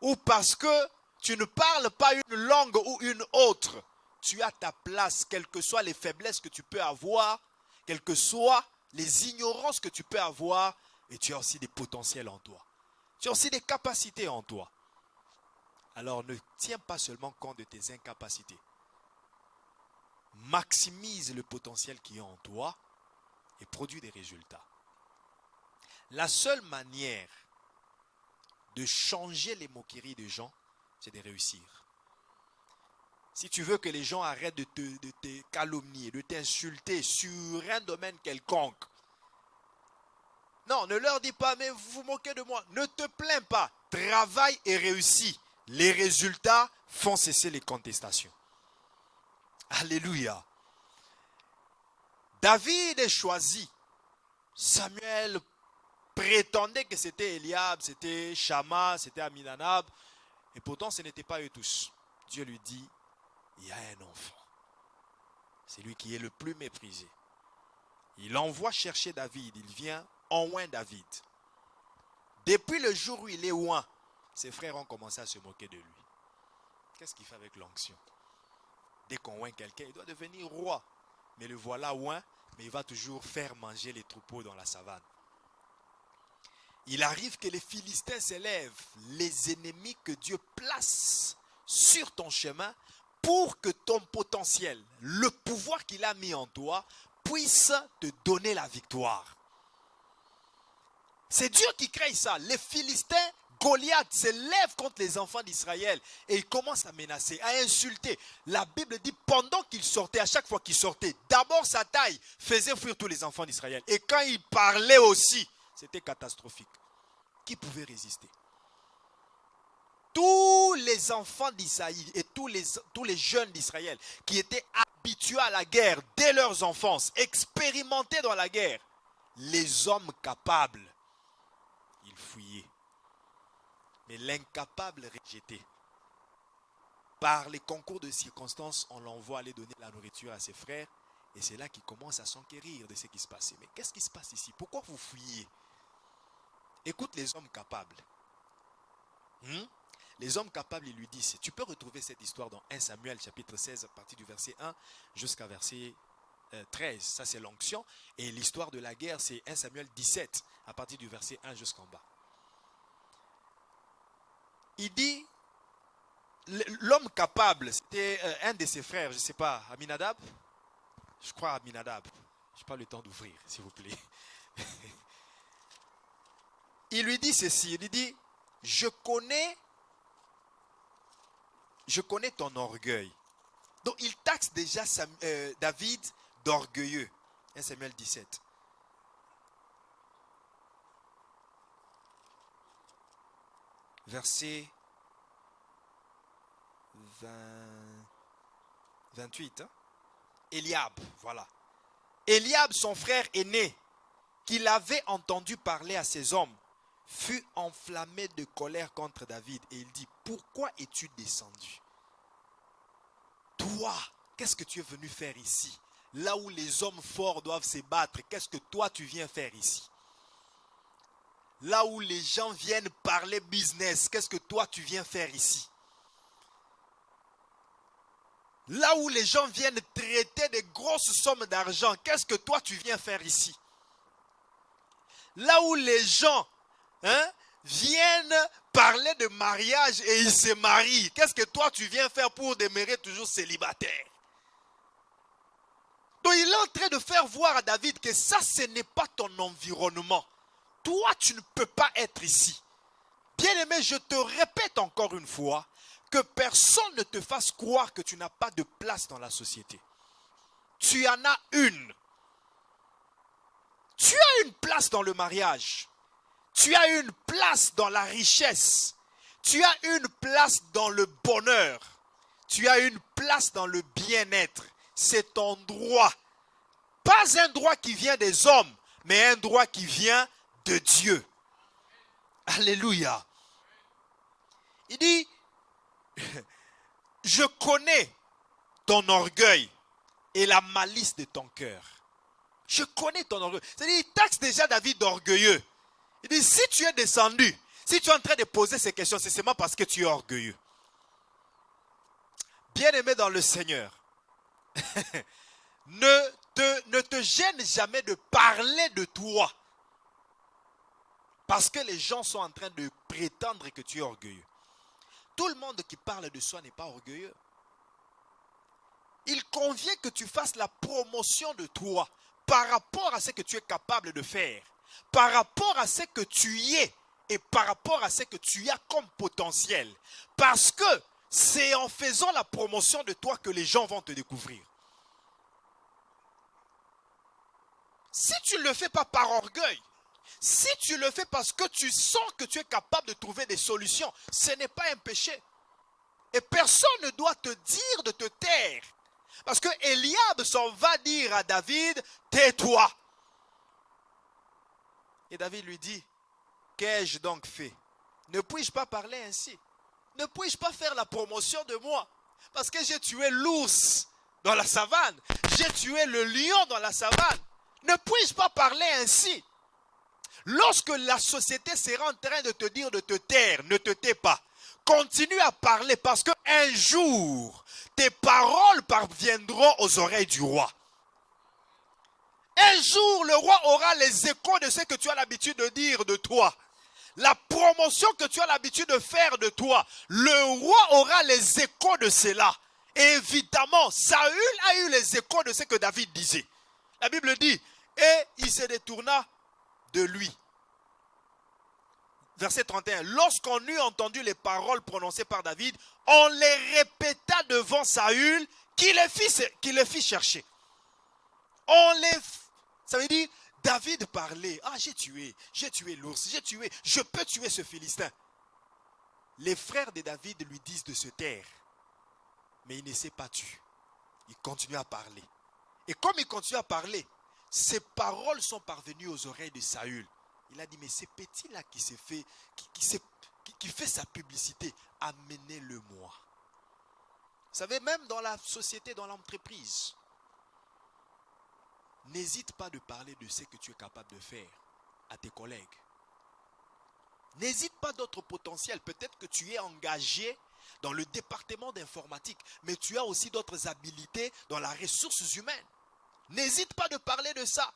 ou parce que tu ne parles pas une langue ou une autre. Tu as ta place, quelles que soient les faiblesses que tu peux avoir, quelles que soient les ignorances que tu peux avoir, et tu as aussi des potentiels en toi. Tu as aussi des capacités en toi. Alors ne tiens pas seulement compte de tes incapacités. Maximise le potentiel qui est en toi et produis des résultats. La seule manière de changer les moqueries des gens, c'est de réussir. Si tu veux que les gens arrêtent de te calomnier, de t'insulter sur un domaine quelconque, non, ne leur dis pas, mais vous vous moquez de moi. Ne te plains pas. Travaille et réussis. Les résultats font cesser les contestations. Alléluia. David est choisi. Samuel prétendait que c'était Eliab, c'était Shama, c'était Aminadab. Et pourtant, ce n'était pas eux tous. Dieu lui dit, il y a un enfant. C'est lui qui est le plus méprisé. Il envoie chercher David. Il vient oint David. Depuis le jour où il est oint, ses frères ont commencé à se moquer de lui. Qu'est-ce qu'il fait avec l'onction? Dès qu'on oint quelqu'un, il doit devenir roi. Mais le voilà oint, mais il va toujours faire manger les troupeaux dans la savane. Il arrive que les Philistins s'élèvent, les ennemis que Dieu place sur ton chemin pour que ton potentiel, le pouvoir qu'il a mis en toi, puisse te donner la victoire. C'est Dieu qui crée ça. Les Philistins, Goliath s'élève contre les enfants d'Israël et il commence à menacer, à insulter. La Bible dit pendant qu'il sortait, à chaque fois qu'il sortait, d'abord sa taille faisait fuir tous les enfants d'Israël. Et quand il parlait aussi, c'était catastrophique. Qui pouvait résister? Tous les enfants d'Isaïe et tous les jeunes d'Israël qui étaient habitués à la guerre dès leur enfance, expérimentés dans la guerre, les hommes capables, ils fuyaient. Mais l'incapable rejeté. Par les concours de circonstances, on l'envoie aller donner la nourriture à ses frères. Et c'est là qu'il commence à s'enquérir de ce qui se passait. Mais qu'est-ce qui se passe ici? Pourquoi vous fuyez? Écoute les hommes capables. Les hommes capables, ils lui disent, tu peux retrouver cette histoire dans 1 Samuel chapitre 16 à partir du verset 1 jusqu'à verset 13. Ça c'est l'onction. Et l'histoire de la guerre, c'est 1 Samuel 17 à partir du verset 1 jusqu'en bas. Il dit, l'homme capable, c'était un de ses frères, je ne sais pas, Aminadab? Je crois Aminadab. Je n'ai pas le temps d'ouvrir, s'il vous plaît. Il lui dit ceci, il lui dit, je connais ton orgueil. Donc il taxe déjà David d'orgueilleux. 1 Samuel 17. Verset 28. Eliab, voilà. Eliab, son frère aîné, qu'il avait entendu parler à ses hommes, fut enflammé de colère contre David. Et il dit, pourquoi es-tu descendu? Toi, qu'est-ce que tu es venu faire ici? Là où les hommes forts doivent se battre, qu'est-ce que toi tu viens faire ici? Là où les gens viennent parler business, qu'est-ce que toi tu viens faire ici? Là où les gens viennent traiter de grosses sommes d'argent, qu'est-ce que toi tu viens faire ici? Là où les gens viennent parler de mariage et ils se marient, qu'est-ce que toi tu viens faire pour demeurer toujours célibataire? Donc il est en train de faire voir à David que ça ce n'est pas ton environnement. Toi tu ne peux pas être ici. Bien-aimé, je te répète encore une fois, que personne ne te fasse croire que tu n'as pas de place dans la société. Tu en as une. Tu as une place dans le mariage. Tu as une place dans la richesse. Tu as une place dans le bonheur. Tu as une place dans le bien-être. C'est ton droit. Pas un droit qui vient des hommes, mais un droit qui vient de Dieu. Alléluia. Il dit, je connais ton orgueil et la malice de ton cœur. Je connais ton orgueil. C'est-à-dire, il taxe déjà David d'orgueilleux. Il dit, si tu es descendu, si tu es en train de poser ces questions, c'est seulement parce que tu es orgueilleux. Bien-aimé dans le Seigneur, ne te gêne jamais de parler de toi. Parce que les gens sont en train de prétendre que tu es orgueilleux. Tout le monde qui parle de soi n'est pas orgueilleux. Il convient que tu fasses la promotion de toi par rapport à ce que tu es capable de faire, par rapport à ce que tu y es et par rapport à ce que tu as comme potentiel. Parce que c'est en faisant la promotion de toi que les gens vont te découvrir. Si tu ne le fais pas par orgueil, si tu le fais parce que tu sens que tu es capable de trouver des solutions, ce n'est pas un péché. Et personne ne doit te dire de te taire. Parce que Eliab s'en va dire à David, tais-toi. Et David lui dit, qu'ai-je donc fait? Ne puis-je pas parler ainsi? Ne puis-je pas faire la promotion de moi? Parce que j'ai tué l'ours dans la savane. J'ai tué le lion dans la savane. Ne puis-je pas parler ainsi? Lorsque la société sera en train de te dire de te taire, ne te tais pas. Continue à parler parce qu'un jour, tes paroles parviendront aux oreilles du roi. Un jour, le roi aura les échos de ce que tu as l'habitude de dire de toi. La promotion que tu as l'habitude de faire de toi. Le roi aura les échos de cela. Et évidemment, Saül a eu les échos de ce que David disait. La Bible dit, et il se détourna de lui. Verset 31. Lorsqu'on eut entendu les paroles prononcées par David, on les répéta devant Saül qui le fit chercher. Ça veut dire, David parlait. Ah, j'ai tué l'ours, je peux tuer ce Philistin. Les frères de David lui disent de se taire. Mais il ne s'est pas tué. Il continue à parler. Et comme il continue à parler, ses paroles sont parvenues aux oreilles de Saül. Il a dit, mais ce petit-là qui fait sa publicité, amenez-le-moi. Vous savez, même dans la société, dans l'entreprise, n'hésite pas de parler de ce que tu es capable de faire à tes collègues. N'hésite pas d'autres potentiels. Peut-être que tu es engagé dans le département d'informatique, mais tu as aussi d'autres habilités dans la ressource humaine. N'hésite pas de parler de ça.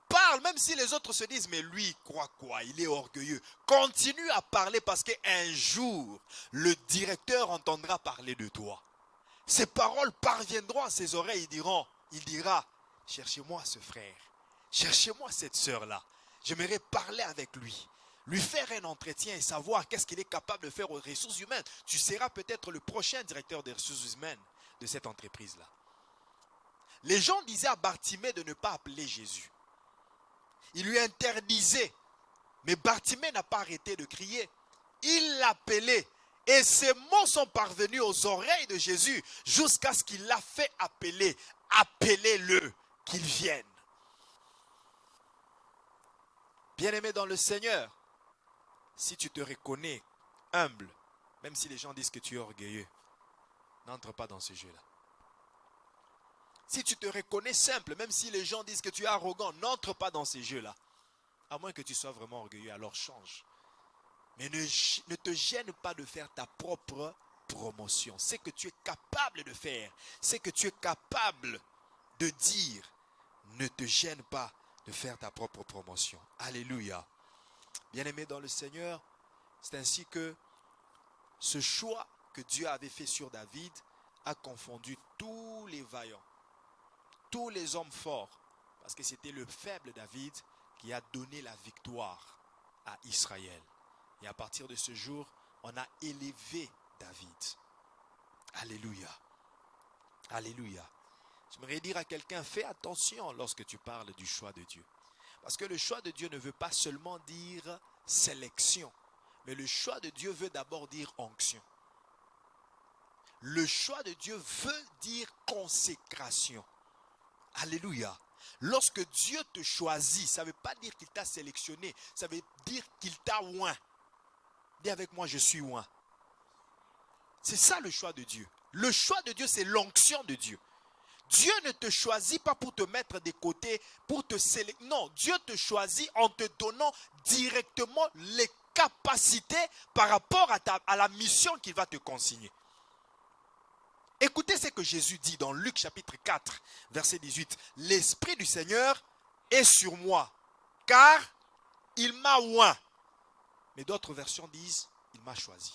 Parle, même si les autres se disent, mais lui, il croit quoi? Il est orgueilleux. Continue à parler parce qu'un jour, le directeur entendra parler de toi. Ces paroles parviendront à ses oreilles. Il dira, cherchez-moi ce frère. Cherchez-moi cette sœur-là. J'aimerais parler avec lui. Lui faire un entretien et savoir qu'est-ce qu'il est capable de faire aux ressources humaines. Tu seras peut-être le prochain directeur des ressources humaines de cette entreprise-là. Les gens disaient à Bartimée de ne pas appeler Jésus. Il lui interdisait. Mais Bartimée n'a pas arrêté de crier. Il l'appelait. Et ces mots sont parvenus aux oreilles de Jésus jusqu'à ce qu'il l'a fait appeler. Appelez-le, qu'il vienne. Bien-aimé dans le Seigneur, si tu te reconnais humble, même si les gens disent que tu es orgueilleux, n'entre pas dans ce jeu-là. Si tu te reconnais simple, même si les gens disent que tu es arrogant, n'entre pas dans ces jeux-là. À moins que tu sois vraiment orgueilleux, alors change. Mais ne te gêne pas de faire ta propre promotion. C'est que tu es capable de faire, c'est que tu es capable de dire. Ne te gêne pas de faire ta propre promotion. Alléluia. Bien-aimé dans le Seigneur, c'est ainsi que ce choix que Dieu avait fait sur David a confondu tous les vaillants, tous les hommes forts, parce que c'était le faible David qui a donné la victoire à Israël. Et à partir de ce jour, on a élevé David. Alléluia. Alléluia. J'aimerais dire à quelqu'un, fais attention lorsque tu parles du choix de Dieu. Parce que le choix de Dieu ne veut pas seulement dire sélection, mais le choix de Dieu veut d'abord dire onction. Le choix de Dieu veut dire consécration. Alléluia. Lorsque Dieu te choisit, ça ne veut pas dire qu'il t'a sélectionné, ça veut dire qu'il t'a oint. Dis avec moi, je suis oint. C'est ça le choix de Dieu. Le choix de Dieu, c'est l'onction de Dieu. Dieu ne te choisit pas pour te mettre des côtés, pour te sélectionner. Non, Dieu te choisit en te donnant directement les capacités par rapport à la mission qu'il va te consigner. Écoutez ce que Jésus dit dans Luc chapitre 4, verset 18. L'Esprit du Seigneur est sur moi, car il m'a oint. Mais d'autres versions disent, il m'a choisi.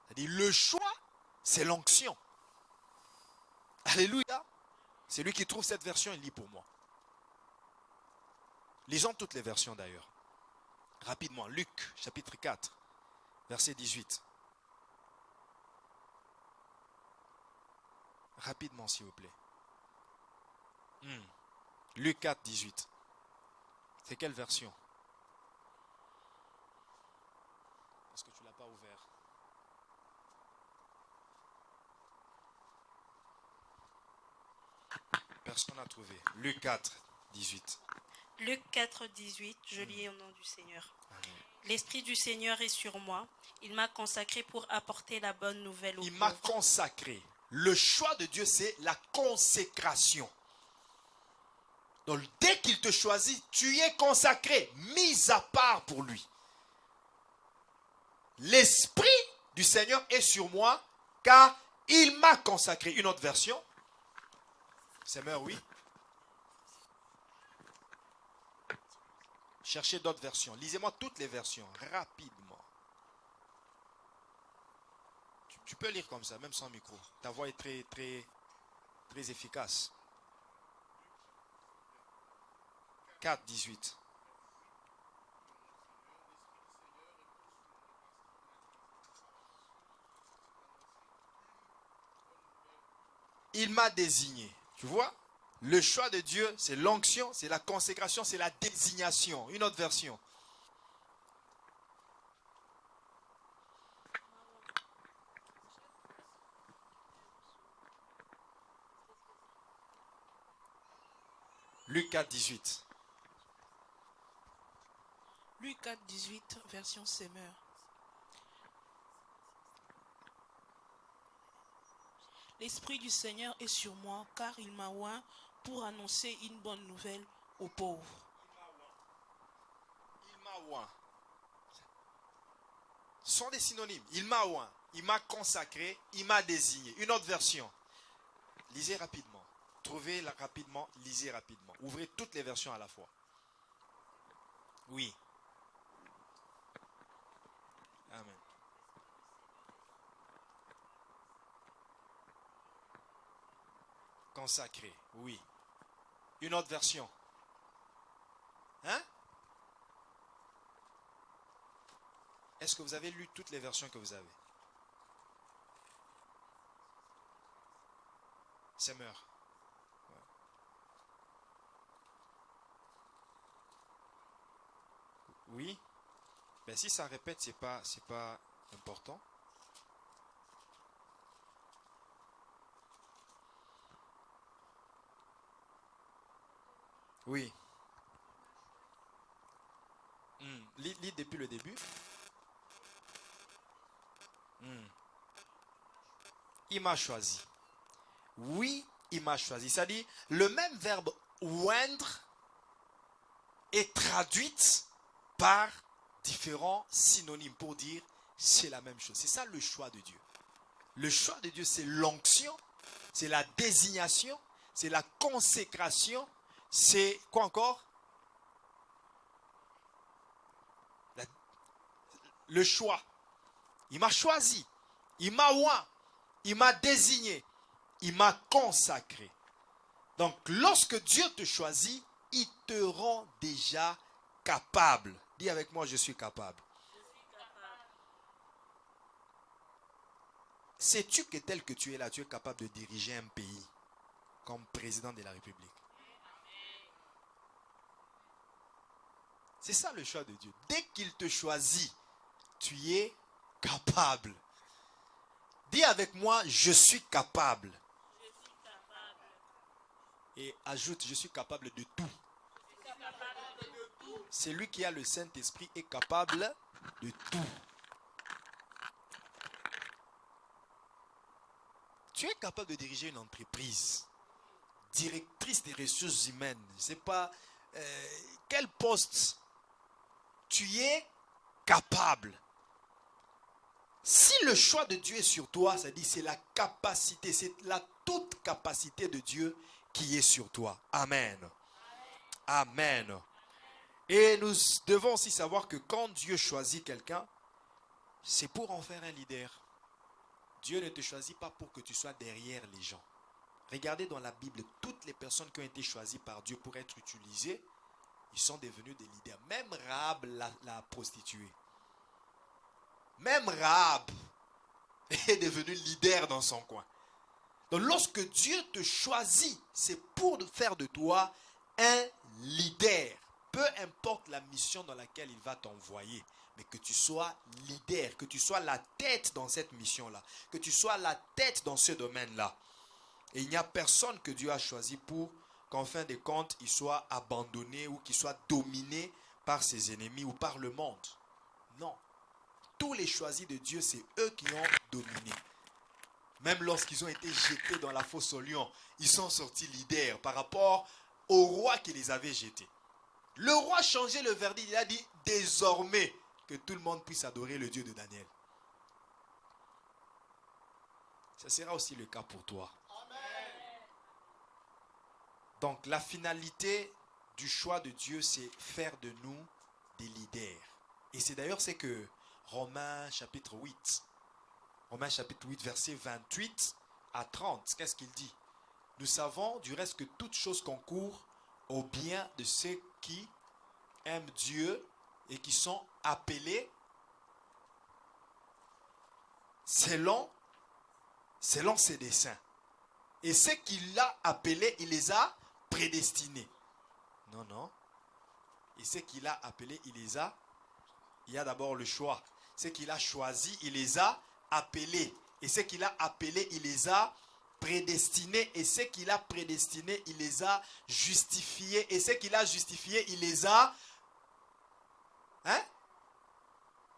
C'est-à-dire, le choix, c'est l'onction. Alléluia. C'est lui qui trouve cette version, il lit pour moi. Lisons toutes les versions d'ailleurs. Rapidement, Luc, chapitre 4, verset 18. Rapidement, s'il vous plaît. Luc 4, 18. C'est quelle version? Parce que tu ne l'as pas ouvert. Personne n'a trouvé. Luc 4, 18. Luc 4, 18, je lis au nom du Seigneur. L'Esprit du Seigneur est sur moi. Il m'a consacré pour apporter la bonne nouvelle aux pauvres. Il m'a consacré. Le choix de Dieu, c'est la consécration. Donc, dès qu'il te choisit, tu es consacré, mis à part pour lui. L'Esprit du Seigneur est sur moi, car il m'a consacré. Une autre version. Seigneur, oui. Cherchez d'autres versions. Lisez-moi toutes les versions, rapidement. Tu peux lire comme ça, même sans micro. Ta voix est très, très, très efficace. 4, 18. Il m'a désigné. Tu vois? Le choix de Dieu, c'est l'onction, c'est la consécration, c'est la désignation. Une autre version. Luc 4, 18. Luc 4, 18, version Semeur. L'Esprit du Seigneur est sur moi, car il m'a oint pour annoncer une bonne nouvelle aux pauvres. Il m'a oint. Ce sont des synonymes. Il m'a oint. Il m'a consacré. Il m'a désigné. Une autre version. Lisez rapidement. Trouvez-la rapidement. Lisez rapidement. Ouvrez toutes les versions à la fois. Oui. Amen. Consacré. Oui. Une autre version. Hein? Est-ce que vous avez lu toutes les versions que vous avez? Semeur. Ouais. Oui. Ben si ça répète, c'est pas important. Oui. Lis depuis le début. Il m'a choisi. Oui, il m'a choisi. C'est-à-dire, le même verbe oindre est traduite par différents synonymes pour dire c'est la même chose. C'est ça le choix de Dieu. Le choix de Dieu, c'est l'onction, c'est la désignation, c'est la consécration, c'est quoi encore? Le choix. Il m'a choisi, il m'a oint, il m'a désigné, il m'a consacré. Donc, lorsque Dieu te choisit, il te rend déjà capable. Dis avec moi, je suis capable. Sais-tu que tel que tu es là, tu es capable de diriger un pays comme président de la République? C'est ça le choix de Dieu. Dès qu'il te choisit, tu es capable. Dis avec moi, je suis capable. Et ajoute, je suis capable de tout. Celui qui a le Saint-Esprit est capable de tout. Tu es capable de diriger une entreprise, directrice des ressources humaines. Je ne sais pas quel poste. Tu es capable. Si le choix de Dieu est sur toi, ça dit c'est la capacité, c'est la toute capacité de Dieu qui est sur toi. Amen. Amen. Et nous devons aussi savoir que quand Dieu choisit quelqu'un, c'est pour en faire un leader. Dieu ne te choisit pas pour que tu sois derrière les gens. Regardez dans la Bible, toutes les personnes qui ont été choisies par Dieu pour être utilisées, ils sont devenus des leaders. Même Rahab, la prostituée. Même Rahab est devenue leader dans son coin. Donc lorsque Dieu te choisit, c'est pour faire de toi un leader. Peu importe la mission dans laquelle il va t'envoyer, mais que tu sois leader, que tu sois la tête dans cette mission-là, que tu sois la tête dans ce domaine-là. Et il n'y a personne que Dieu a choisi pour qu'en fin de compte, il soit abandonné ou qu'il soit dominé par ses ennemis ou par le monde. Non. Tous les choisis de Dieu, c'est eux qui ont dominé. Même lorsqu'ils ont été jetés dans la fosse aux lions, ils sont sortis leaders par rapport au roi qui les avait jetés. Le roi a changé le verdict. Il a dit désormais que tout le monde puisse adorer le Dieu de Daniel. Ce sera aussi le cas pour toi. Donc la finalité du choix de Dieu, c'est faire de nous des leaders. Et c'est d'ailleurs ce que Romains chapitre 8, verset 28 à 30, qu'est-ce qu'il dit? Nous savons du reste que toute chose concourt au bien de ceux qui aiment Dieu et qui sont appelés selon ses desseins. Et ceux qu'il a appelés, il les a prédestinés. Non. Et ceux qu'il a appelés, il y a d'abord le choix. Ceux qu'il a choisis, il les a appelés. Et ceux qu'il a appelés, il les a prédestinés. Et ceux qu'il a prédestinés, il les a justifiés. Et ceux qu'il a justifiés, il les a...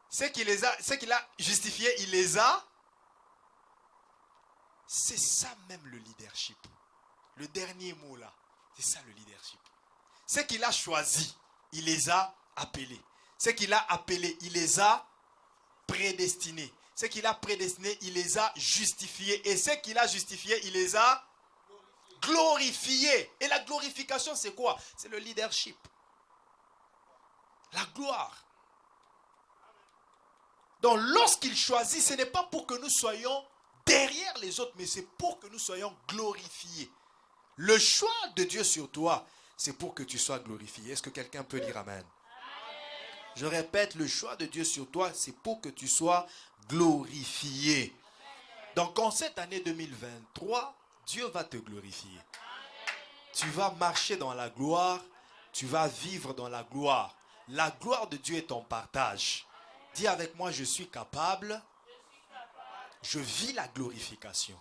Ceux qu'il a justifiés, il les a... C'est ça même le leadership. Le dernier mot là, c'est ça le leadership. Ceux qu'il a choisis, il les a appelés. Ceux qu'il a appelés, il les a prédestinés. Ceux qu'il a prédestinés, il les a justifiés. Et ceux qu'il a justifiés, il les a glorifiés. Et la glorification, c'est quoi? C'est le leadership. La gloire. Donc lorsqu'il choisit, ce n'est pas pour que nous soyons derrière les autres, mais c'est pour que nous soyons glorifiés. Le choix de Dieu sur toi, c'est pour que tu sois glorifié. Est-ce que quelqu'un peut dire amen? Je répète, le choix de Dieu sur toi, c'est pour que tu sois glorifié. Donc en cette année 2023, Dieu va te glorifier. Tu vas marcher dans la gloire, tu vas vivre dans la gloire. La gloire de Dieu est ton partage. Dis avec moi, je suis capable. Je vis la glorification.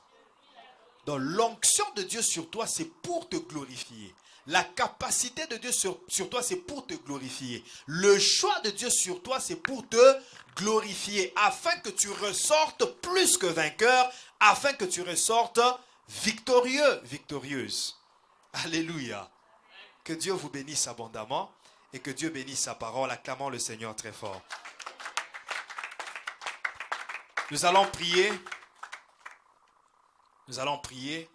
Donc l'onction de Dieu sur toi, c'est pour te glorifier. La capacité de Dieu sur toi, c'est pour te glorifier. Le choix de Dieu sur toi, c'est pour te glorifier. Afin que tu ressortes plus que vainqueur. Afin que tu ressortes victorieux, victorieuse. Alléluia. Que Dieu vous bénisse abondamment. Et que Dieu bénisse sa parole. Acclamons le Seigneur très fort. Nous allons prier. Nous allons prier.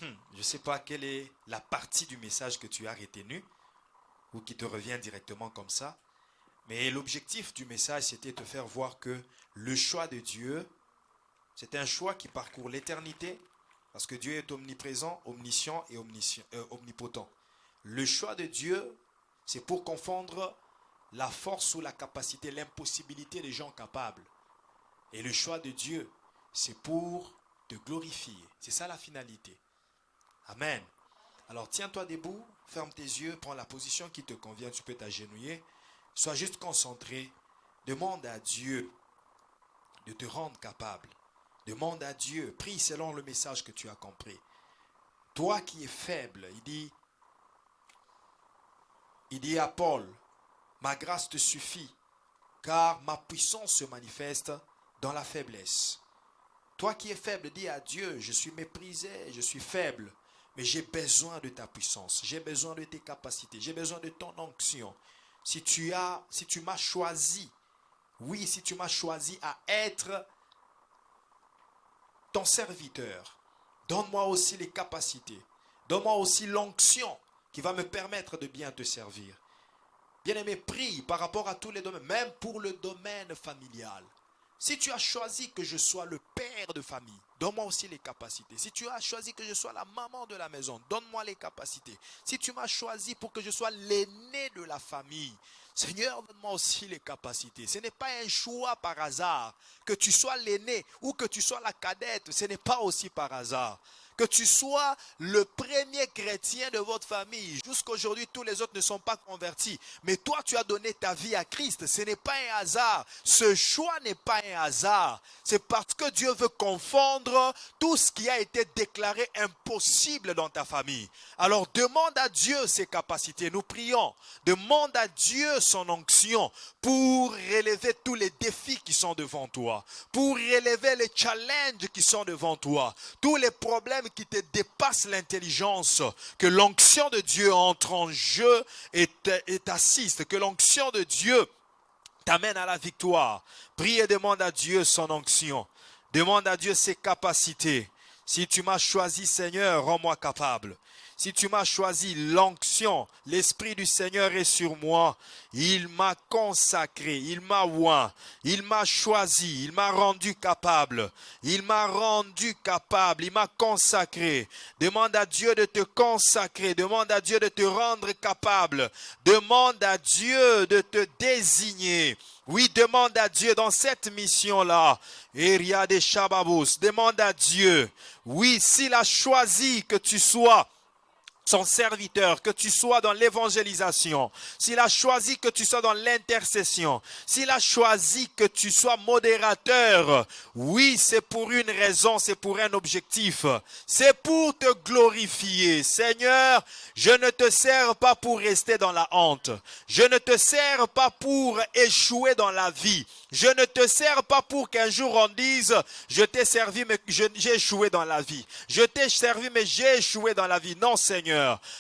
Je ne sais pas quelle est la partie du message que tu as retenu ou qui te revient directement comme ça. Mais l'objectif du message, c'était de te faire voir que le choix de Dieu, c'est un choix qui parcourt l'éternité parce que Dieu est omniprésent, omniscient et omnipotent. Le choix de Dieu, c'est pour confondre la force ou la capacité, l'impossibilité des gens capables. Et le choix de Dieu, c'est pour te glorifier. C'est ça la finalité. Amen. Alors tiens-toi debout, ferme tes yeux, prends la position qui te convient, tu peux t'agenouiller. Sois juste concentré. Demande à Dieu de te rendre capable. Demande à Dieu, prie selon le message que tu as compris. Toi qui es faible, il dit à Paul, ma grâce te suffit, car ma puissance se manifeste dans la faiblesse. Toi qui es faible, dis à Dieu, je suis méprisé, je suis faible, mais j'ai besoin de ta puissance, j'ai besoin de tes capacités, j'ai besoin de ton onction. Si tu m'as choisi, oui, si tu m'as choisi à être ton serviteur, donne-moi aussi les capacités, donne-moi aussi l'onction qui va me permettre de bien te servir. Bien-aimé, prie par rapport à tous les domaines, même pour le domaine familial. Si tu as choisi que je sois le père de famille, donne-moi aussi les capacités. Si tu as choisi que je sois la maman de la maison, donne-moi les capacités. Si tu m'as choisi pour que je sois l'aîné de la famille, Seigneur, donne-moi aussi les capacités. Ce n'est pas un choix par hasard. Que tu sois l'aîné ou que tu sois la cadette, ce n'est pas aussi par hasard. Que tu sois le premier chrétien de votre famille. Jusqu'aujourd'hui, tous les autres ne sont pas convertis. Mais toi, tu as donné ta vie à Christ. Ce n'est pas un hasard. Ce choix n'est pas un hasard. C'est parce que Dieu veut confondre tout ce qui a été déclaré impossible dans ta famille. Alors, demande à Dieu ses capacités. Nous prions. Demande à Dieu son onction pour relever tous les défis qui sont devant toi. Pour relever les challenges qui sont devant toi. Tous les problèmes qui te dépassent l'intelligence, que l'onction de Dieu entre en jeu et t'assiste, que l'onction de Dieu t'amène à la victoire. Prie et demande à Dieu son onction. Demande à Dieu ses capacités. Si tu m'as choisi, Seigneur, rends-moi capable. Si tu m'as choisi, l'onction, l'Esprit du Seigneur est sur moi. Il m'a consacré, il m'a oint, il m'a choisi, il m'a rendu capable. Il m'a rendu capable, il m'a consacré. Demande à Dieu de te consacrer, demande à Dieu de te rendre capable. Demande à Dieu de te désigner. Oui, demande à Dieu dans cette mission-là. Eria de Shababos, demande à Dieu. Oui, s'il a choisi que tu sois son serviteur, que tu sois dans l'évangélisation, s'il a choisi que tu sois dans l'intercession, s'il a choisi que tu sois modérateur, oui, c'est pour une raison, c'est pour un objectif, c'est pour te glorifier. Seigneur, je ne te sers pas pour rester dans la honte, je ne te sers pas pour échouer dans la vie, je ne te sers pas pour qu'un jour on dise, je t'ai servi mais j'ai échoué dans la vie, je t'ai servi mais j'ai échoué dans la vie. Non, Seigneur.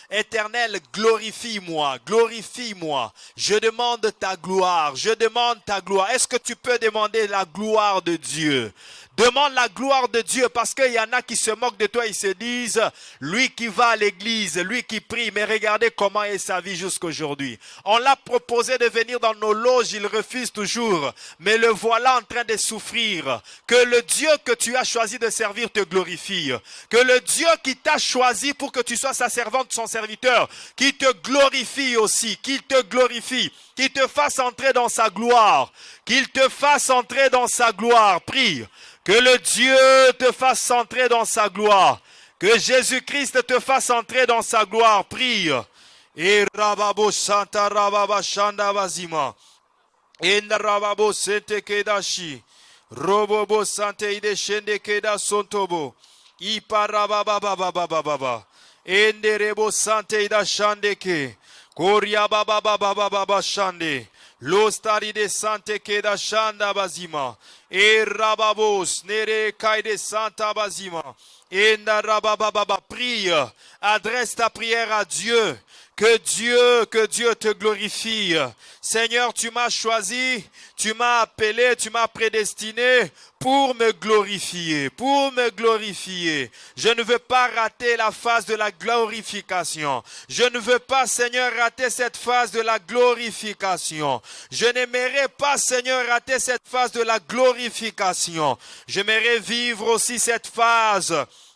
Éternel, glorifie-moi, glorifie-moi. Je demande ta gloire, je demande ta gloire. Est-ce que tu peux demander la gloire de Dieu? Demande la gloire de Dieu parce qu'il y en a qui se moquent de toi. Ils se disent, lui qui va à l'église, lui qui prie, mais regardez comment est sa vie jusqu'aujourd'hui. On l'a proposé de venir dans nos loges, il refuse toujours. Mais le voilà en train de souffrir. Que le Dieu que tu as choisi de servir te glorifie. Que le Dieu qui t'a choisi pour que tu sois sa servante, son serviteur, qui te glorifie aussi, qu'il te glorifie, qu'il te fasse entrer dans sa gloire. Qu'il te fasse entrer dans sa gloire. Prie. Que le Dieu te fasse entrer dans sa gloire. Que Jésus-Christ te fasse entrer dans sa gloire. Prie. Et rababo santa rababa shanda vazima. Et rababo sente kedashi. Robobo sante ide shende keda sontobo. Ipa rababa baba baba baba. Enderebo sante ida shandeke. Koria baba baba baba shande. L'ostari de sante keda shanda bazima. Et rababos nere kaide santa bazima. Et narabababa, prie, adresse ta prière à Dieu. Que Dieu te glorifie. Seigneur, tu m'as choisi, tu m'as appelé, tu m'as prédestiné pour me glorifier, pour me glorifier. Je ne veux pas rater la phase de la glorification. Je ne veux pas, Seigneur, rater cette phase de la glorification. Je n'aimerais pas, Seigneur, rater cette phase de la glorification. J'aimerais vivre aussi cette phase.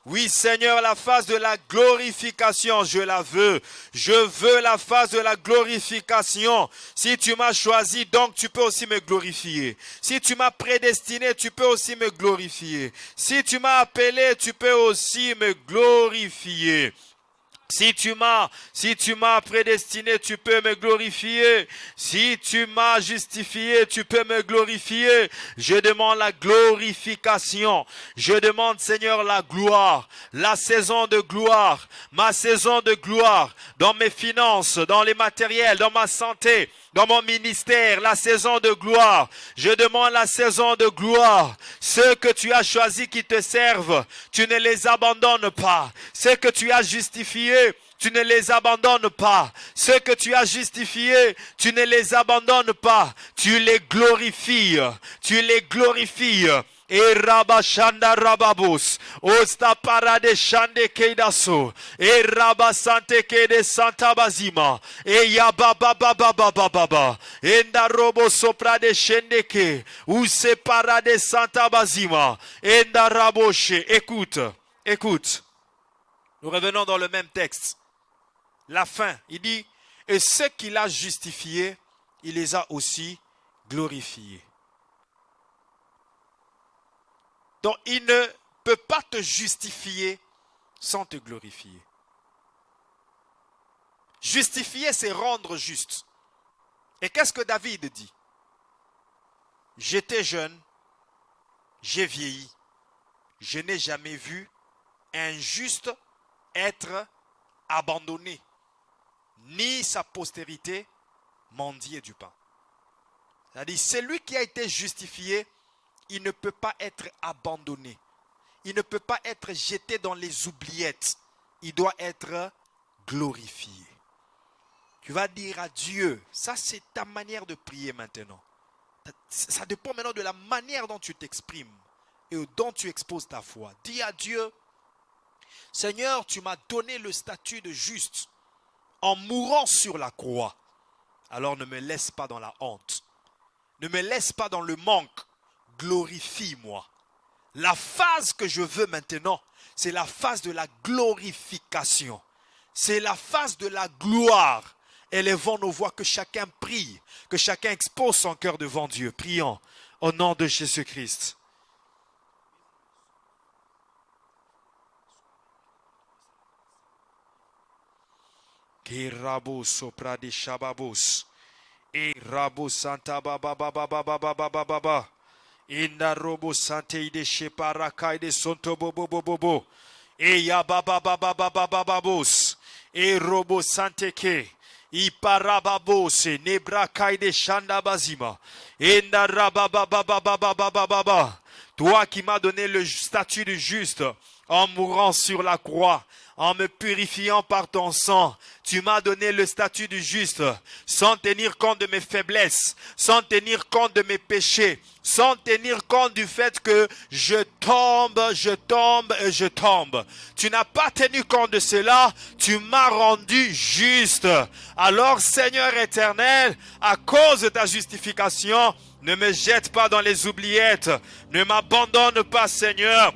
Oui, Seigneur, la phase de la glorification, je la veux. Je veux la phase de la glorification. Si tu m'as choisi, donc tu peux aussi me glorifier. Si tu m'as prédestiné, tu peux aussi me glorifier. Si tu m'as appelé, tu peux aussi me glorifier. Si tu m'as prédestiné, tu peux me glorifier. Si tu m'as justifié, tu peux me glorifier. Je demande la glorification. Je demande, Seigneur, la gloire, la saison de gloire, ma saison de gloire dans mes finances, dans les matériels, dans ma santé, dans mon ministère, la saison de gloire. Je demande la saison de gloire. Ceux que tu as choisis qui te servent, tu ne les abandonnes pas. Ceux que tu as justifiés, tu ne les abandonnes pas. Ceux que tu as justifiés, tu ne les abandonnes pas. Tu les glorifies. Tu les glorifies. E rabashanda rababos. Osta parade shande keidaso. E rabasante keide santa bazima. E yabababababababa. Enda robo sopra de shendeke. Ou se parade santa bazima. Enda raboshe. Écoute, écoute. Nous revenons dans le même texte. La fin, il dit, et ceux qu'il a justifiés, il les a aussi glorifiés. Donc, il ne peut pas te justifier sans te glorifier. Justifier, c'est rendre juste. Et qu'est-ce que David dit? J'étais jeune, j'ai vieilli, je n'ai jamais vu un juste être abandonné, ni sa postérité mendier du pain. C'est-à-dire, celui qui a été justifié, il ne peut pas être abandonné. Il ne peut pas être jeté dans les oubliettes. Il doit être glorifié. Tu vas dire à Dieu, ça c'est ta manière de prier maintenant. Ça dépend maintenant de la manière dont tu t'exprimes et dont tu exposes ta foi. Dis à Dieu, Seigneur, tu m'as donné le statut de juste en mourant sur la croix. Alors ne me laisse pas dans la honte. Ne me laisse pas dans le manque. Glorifie-moi. La phase que je veux maintenant, c'est la phase de la glorification. C'est la phase de la gloire. Élevons nos voix, que chacun prie, que chacun expose son cœur devant Dieu. Prions au nom de Jésus-Christ. Kirabo sopra de shababos. E rabo santa baba baba baba baba baba. Inda robo sante de sheparakai de sonto bobo bobo. E ya baba baba baba babos. E robo sante ke. I parababose nebrakai de shanda bazima. Inda raba baba baba baba baba. Toi qui m'as donné le statut de juste en mourant sur la croix, en me purifiant par ton sang, tu m'as donné le statut du juste, sans tenir compte de mes faiblesses, sans tenir compte de mes péchés, sans tenir compte du fait que je tombe. Tu n'as pas tenu compte de cela, tu m'as rendu juste. Alors, Seigneur éternel, à cause de ta justification, ne me jette pas dans les oubliettes, ne m'abandonne pas, Seigneur.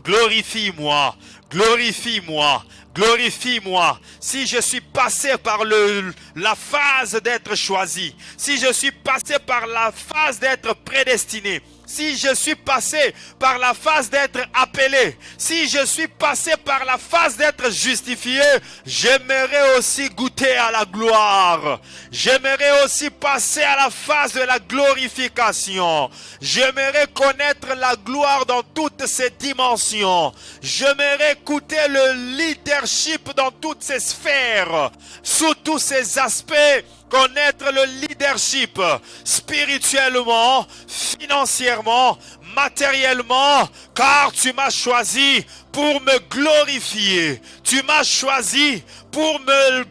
Glorifie-moi, glorifie-moi, glorifie-moi. Si je suis passé par la phase d'être choisi, si je suis passé par la phase d'être prédestiné, si je suis passé par la phase d'être appelé, si je suis passé par la phase d'être justifié, j'aimerais aussi goûter à la gloire. J'aimerais aussi passer à la phase de la glorification. J'aimerais connaître la gloire dans toutes ses dimensions. J'aimerais écouter le leadership dans toutes ses sphères, sous tous ses aspects. Connaître le leadership spirituellement, financièrement, matériellement, car tu m'as choisi pour me glorifier. Tu m'as choisi pour me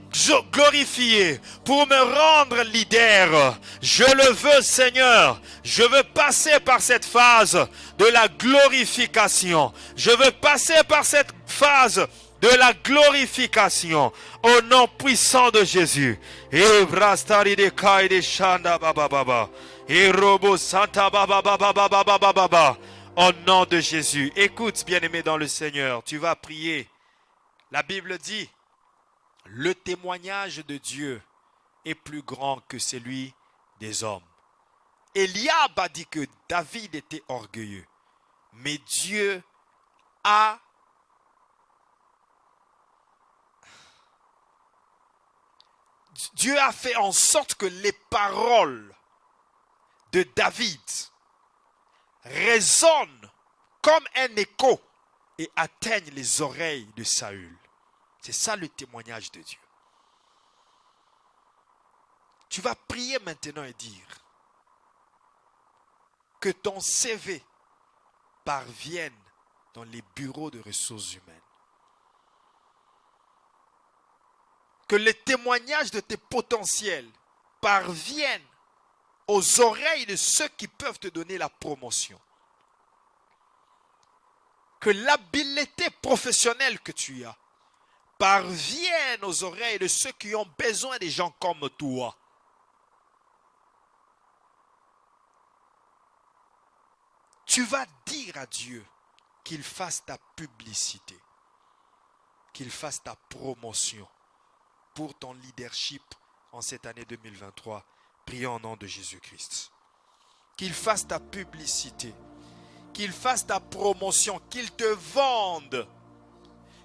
glorifier, pour me rendre leader. Je le veux, Seigneur. Je veux passer par cette phase de la glorification. Je veux passer par cette phase de la glorification au nom puissant de Jésus. Et brastari de kai de shanda baba baba. Et robo santa baba baba baba baba baba. Au nom de Jésus. Écoute, bien-aimé dans le Seigneur, tu vas prier. La Bible dit, le témoignage de Dieu est plus grand que celui des hommes. Eliab a dit que David était orgueilleux, mais Dieu a fait en sorte que les paroles de David résonnent comme un écho et atteignent les oreilles de Saül. C'est ça le témoignage de Dieu. Tu vas prier maintenant et dire que ton CV parvienne dans les bureaux de ressources humaines. Que les témoignages de tes potentiels parviennent aux oreilles de ceux qui peuvent te donner la promotion. que l'habileté professionnelle que tu as parvienne aux oreilles de ceux qui ont besoin des gens comme toi. Tu vas dire à Dieu qu'il fasse ta publicité, qu'il fasse ta promotion pour ton leadership en cette année 2023. Prions au nom de Jésus-Christ. Qu'il fasse ta publicité, qu'il fasse ta promotion, qu'il te vende.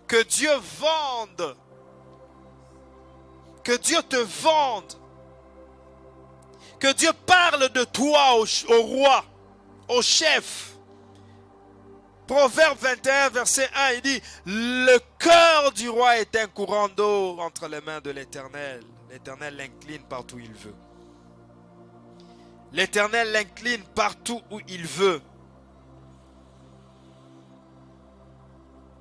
Que Dieu vende. Que Dieu te vende. Que Dieu parle de toi au roi, au chef. Proverbe 21, verset 1, il dit, le cœur du roi est un courant d'eau entre les mains de l'Éternel. L'Éternel l'incline partout où il veut. L'Éternel l'incline partout où il veut.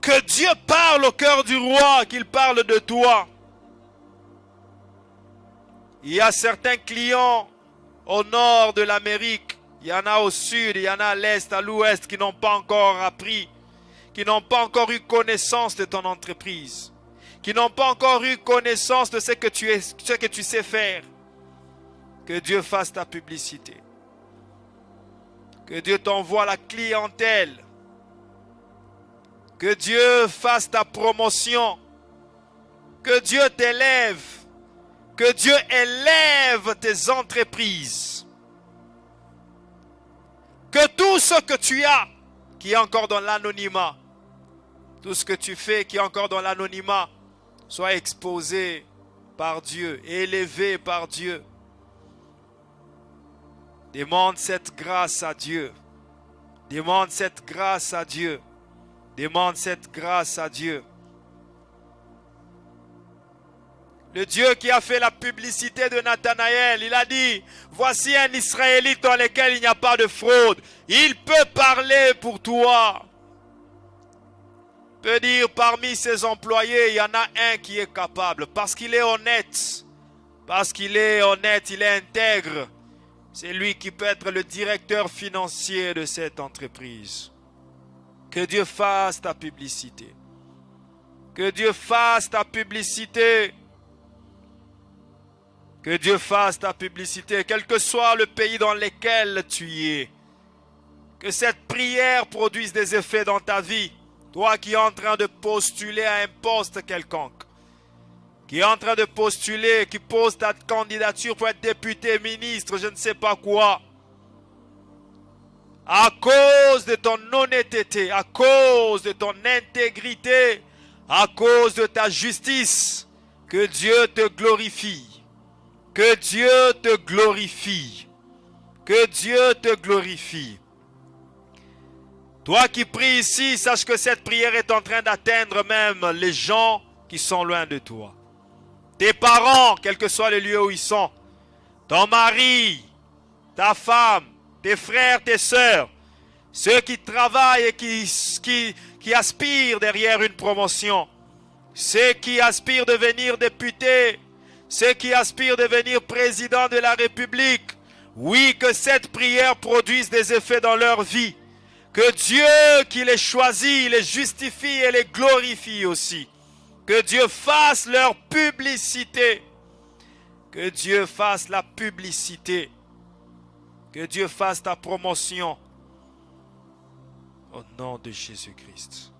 Que Dieu parle au cœur du roi, qu'il parle de toi. Il y a certains clients au nord de l'Amérique, il y en a au sud, il y en a à l'est, à l'ouest, qui n'ont pas encore appris, qui n'ont pas encore eu connaissance de ton entreprise, qui n'ont pas encore eu connaissance de ce que tu sais faire. Que Dieu fasse ta publicité. Que Dieu t'envoie la clientèle. Que Dieu fasse ta promotion. Que Dieu t'élève. Que Dieu élève tes entreprises. Que tout ce que tu as, qui est encore dans l'anonymat, tout ce que tu fais qui est encore dans l'anonymat, soit exposé par Dieu, élevé par Dieu. Demande cette grâce à Dieu. Demande cette grâce à Dieu. Demande cette grâce à Dieu. Le Dieu qui a fait la publicité de Nathanaël, il a dit, voici un Israélite dans lequel il n'y a pas de fraude. Il peut parler pour toi. Il peut dire, parmi ses employés, il y en a un qui est capable, parce qu'il est honnête. Parce qu'il est honnête, il est intègre. C'est lui qui peut être le directeur financier de cette entreprise. Que Dieu fasse ta publicité. Que Dieu fasse ta publicité. Que Dieu fasse ta publicité, quel que soit le pays dans lequel tu es. Que cette prière produise des effets dans ta vie. Toi qui es en train de postuler à un poste quelconque. Qui est en train de postuler, qui pose ta candidature pour être député, ministre, je ne sais pas quoi. À cause de ton honnêteté, à cause de ton intégrité, à cause de ta justice, que Dieu te glorifie. Que Dieu te glorifie. Que Dieu te glorifie. Toi qui pries ici, sache que cette prière est en train d'atteindre même les gens qui sont loin de toi. Tes parents, quel que soit le lieu où ils sont. Ton mari, ta femme, tes frères, tes sœurs. Ceux qui travaillent et qui aspirent derrière une promotion. Ceux qui aspirent de devenir députés. Ceux qui aspirent de devenir président de la République. Oui, que cette prière produise des effets dans leur vie. Que Dieu qui les choisit, les justifie et les glorifie aussi. Que Dieu fasse leur publicité. Que Dieu fasse la publicité. Que Dieu fasse ta promotion. Au nom de Jésus-Christ.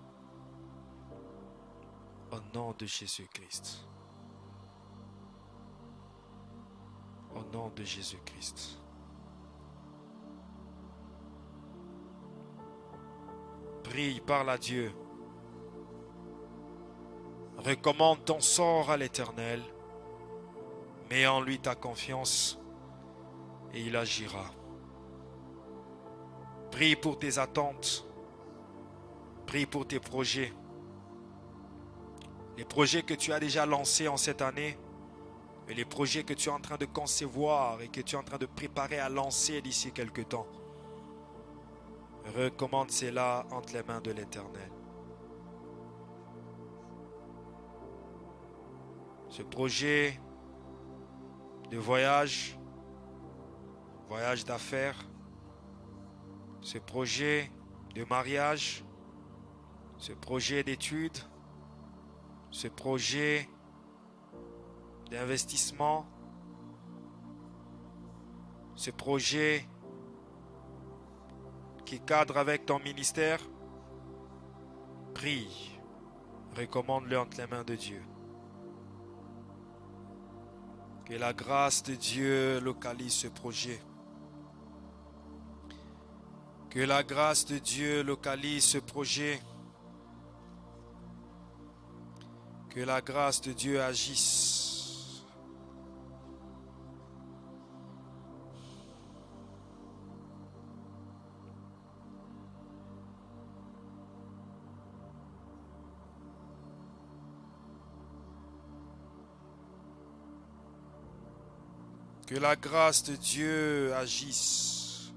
Au nom de Jésus-Christ. Au nom de Jésus-Christ. Prie, parle à Dieu. Recommande ton sort à l'Éternel. Mets en lui ta confiance et il agira. Prie pour tes attentes. Prie pour tes projets. Les projets que tu as déjà lancés en cette année et les projets que tu es en train de concevoir et que tu es en train de préparer à lancer d'ici quelque temps. Recommande cela entre les mains de l'Éternel. Ce projet de voyage d'affaires, ce projet de mariage, ce projet d'études, ce projet d'investissement, ce projet qui cadre avec ton ministère, prie, recommande-le entre les mains de Dieu. Que la grâce de Dieu localise ce projet. Que la grâce de Dieu localise ce projet. Que la grâce de Dieu agisse. Que la grâce de Dieu agisse.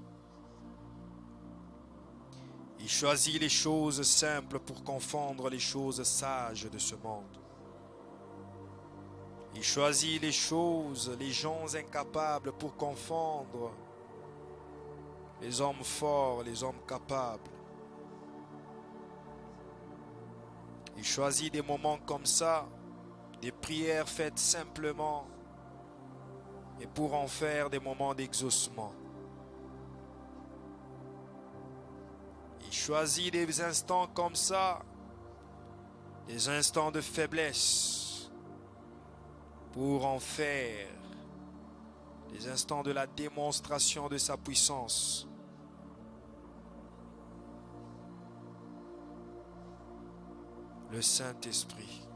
Il choisit les choses simples pour confondre les choses sages de ce monde. Il choisit les choses, les gens incapables pour confondre les hommes forts, les hommes capables. Il choisit des moments comme ça, des prières faites simplement, et pour en faire des moments d'exaucement. Il choisit des instants comme ça, des instants de faiblesse, pour en faire des instants de la démonstration de sa puissance. Le Saint-Esprit.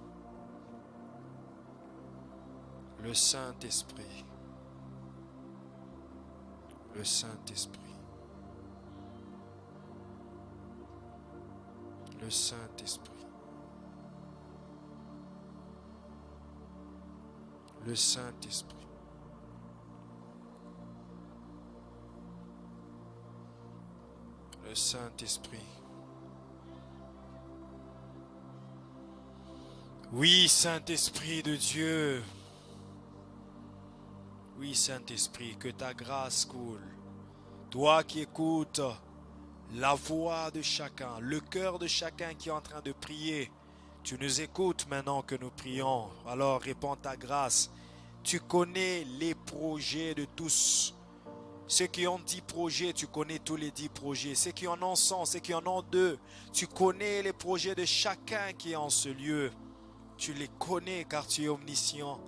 Le Saint-Esprit. Le Saint-Esprit. Le Saint-Esprit. Le Saint-Esprit. Le Saint-Esprit. Oui, Saint-Esprit de Dieu. Oui, Saint-Esprit, que ta grâce coule. Toi qui écoutes la voix de chacun, le cœur de chacun qui est en train de prier. Tu nous écoutes maintenant que nous prions. Alors répands ta grâce. Tu connais les projets de tous. Ceux qui ont 10 projets, tu connais tous les 10 projets. Ceux qui en ont 100, ceux qui en ont 2, tu connais les projets de chacun qui est en ce lieu. Tu les connais car tu es omniscient.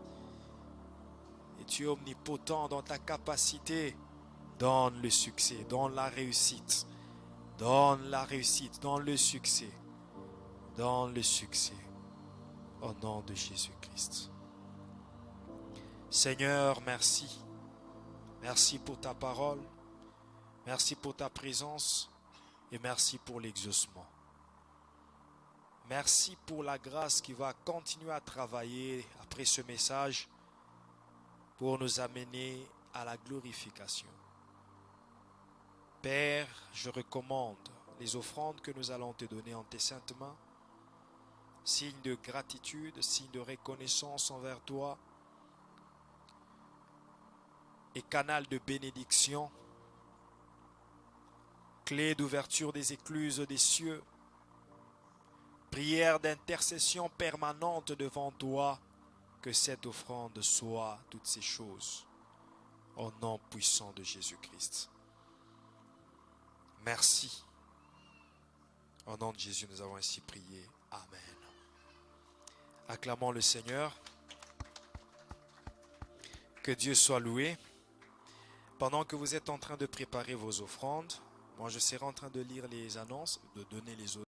Et tu es omnipotent dans ta capacité. Donne le succès, donne la réussite. Donne la réussite, donne le succès. Donne le succès. Au nom de Jésus-Christ. Seigneur, merci. Merci pour ta parole. Merci pour ta présence. Et merci pour l'exaucement. Merci pour la grâce qui va continuer à travailler après ce message pour nous amener à la glorification. Père, je recommande les offrandes que nous allons te donner en tes saintes mains, signe de gratitude, signe de reconnaissance envers toi et canal de bénédiction, clé d'ouverture des écluses des cieux, prière d'intercession permanente devant toi, que cette offrande soit toutes ces choses, au nom puissant de Jésus-Christ. Merci. Au nom de Jésus, nous avons ainsi prié. Amen. Acclamons le Seigneur. Que Dieu soit loué. Pendant que vous êtes en train de préparer vos offrandes, moi je serai en train de lire les annonces, de donner les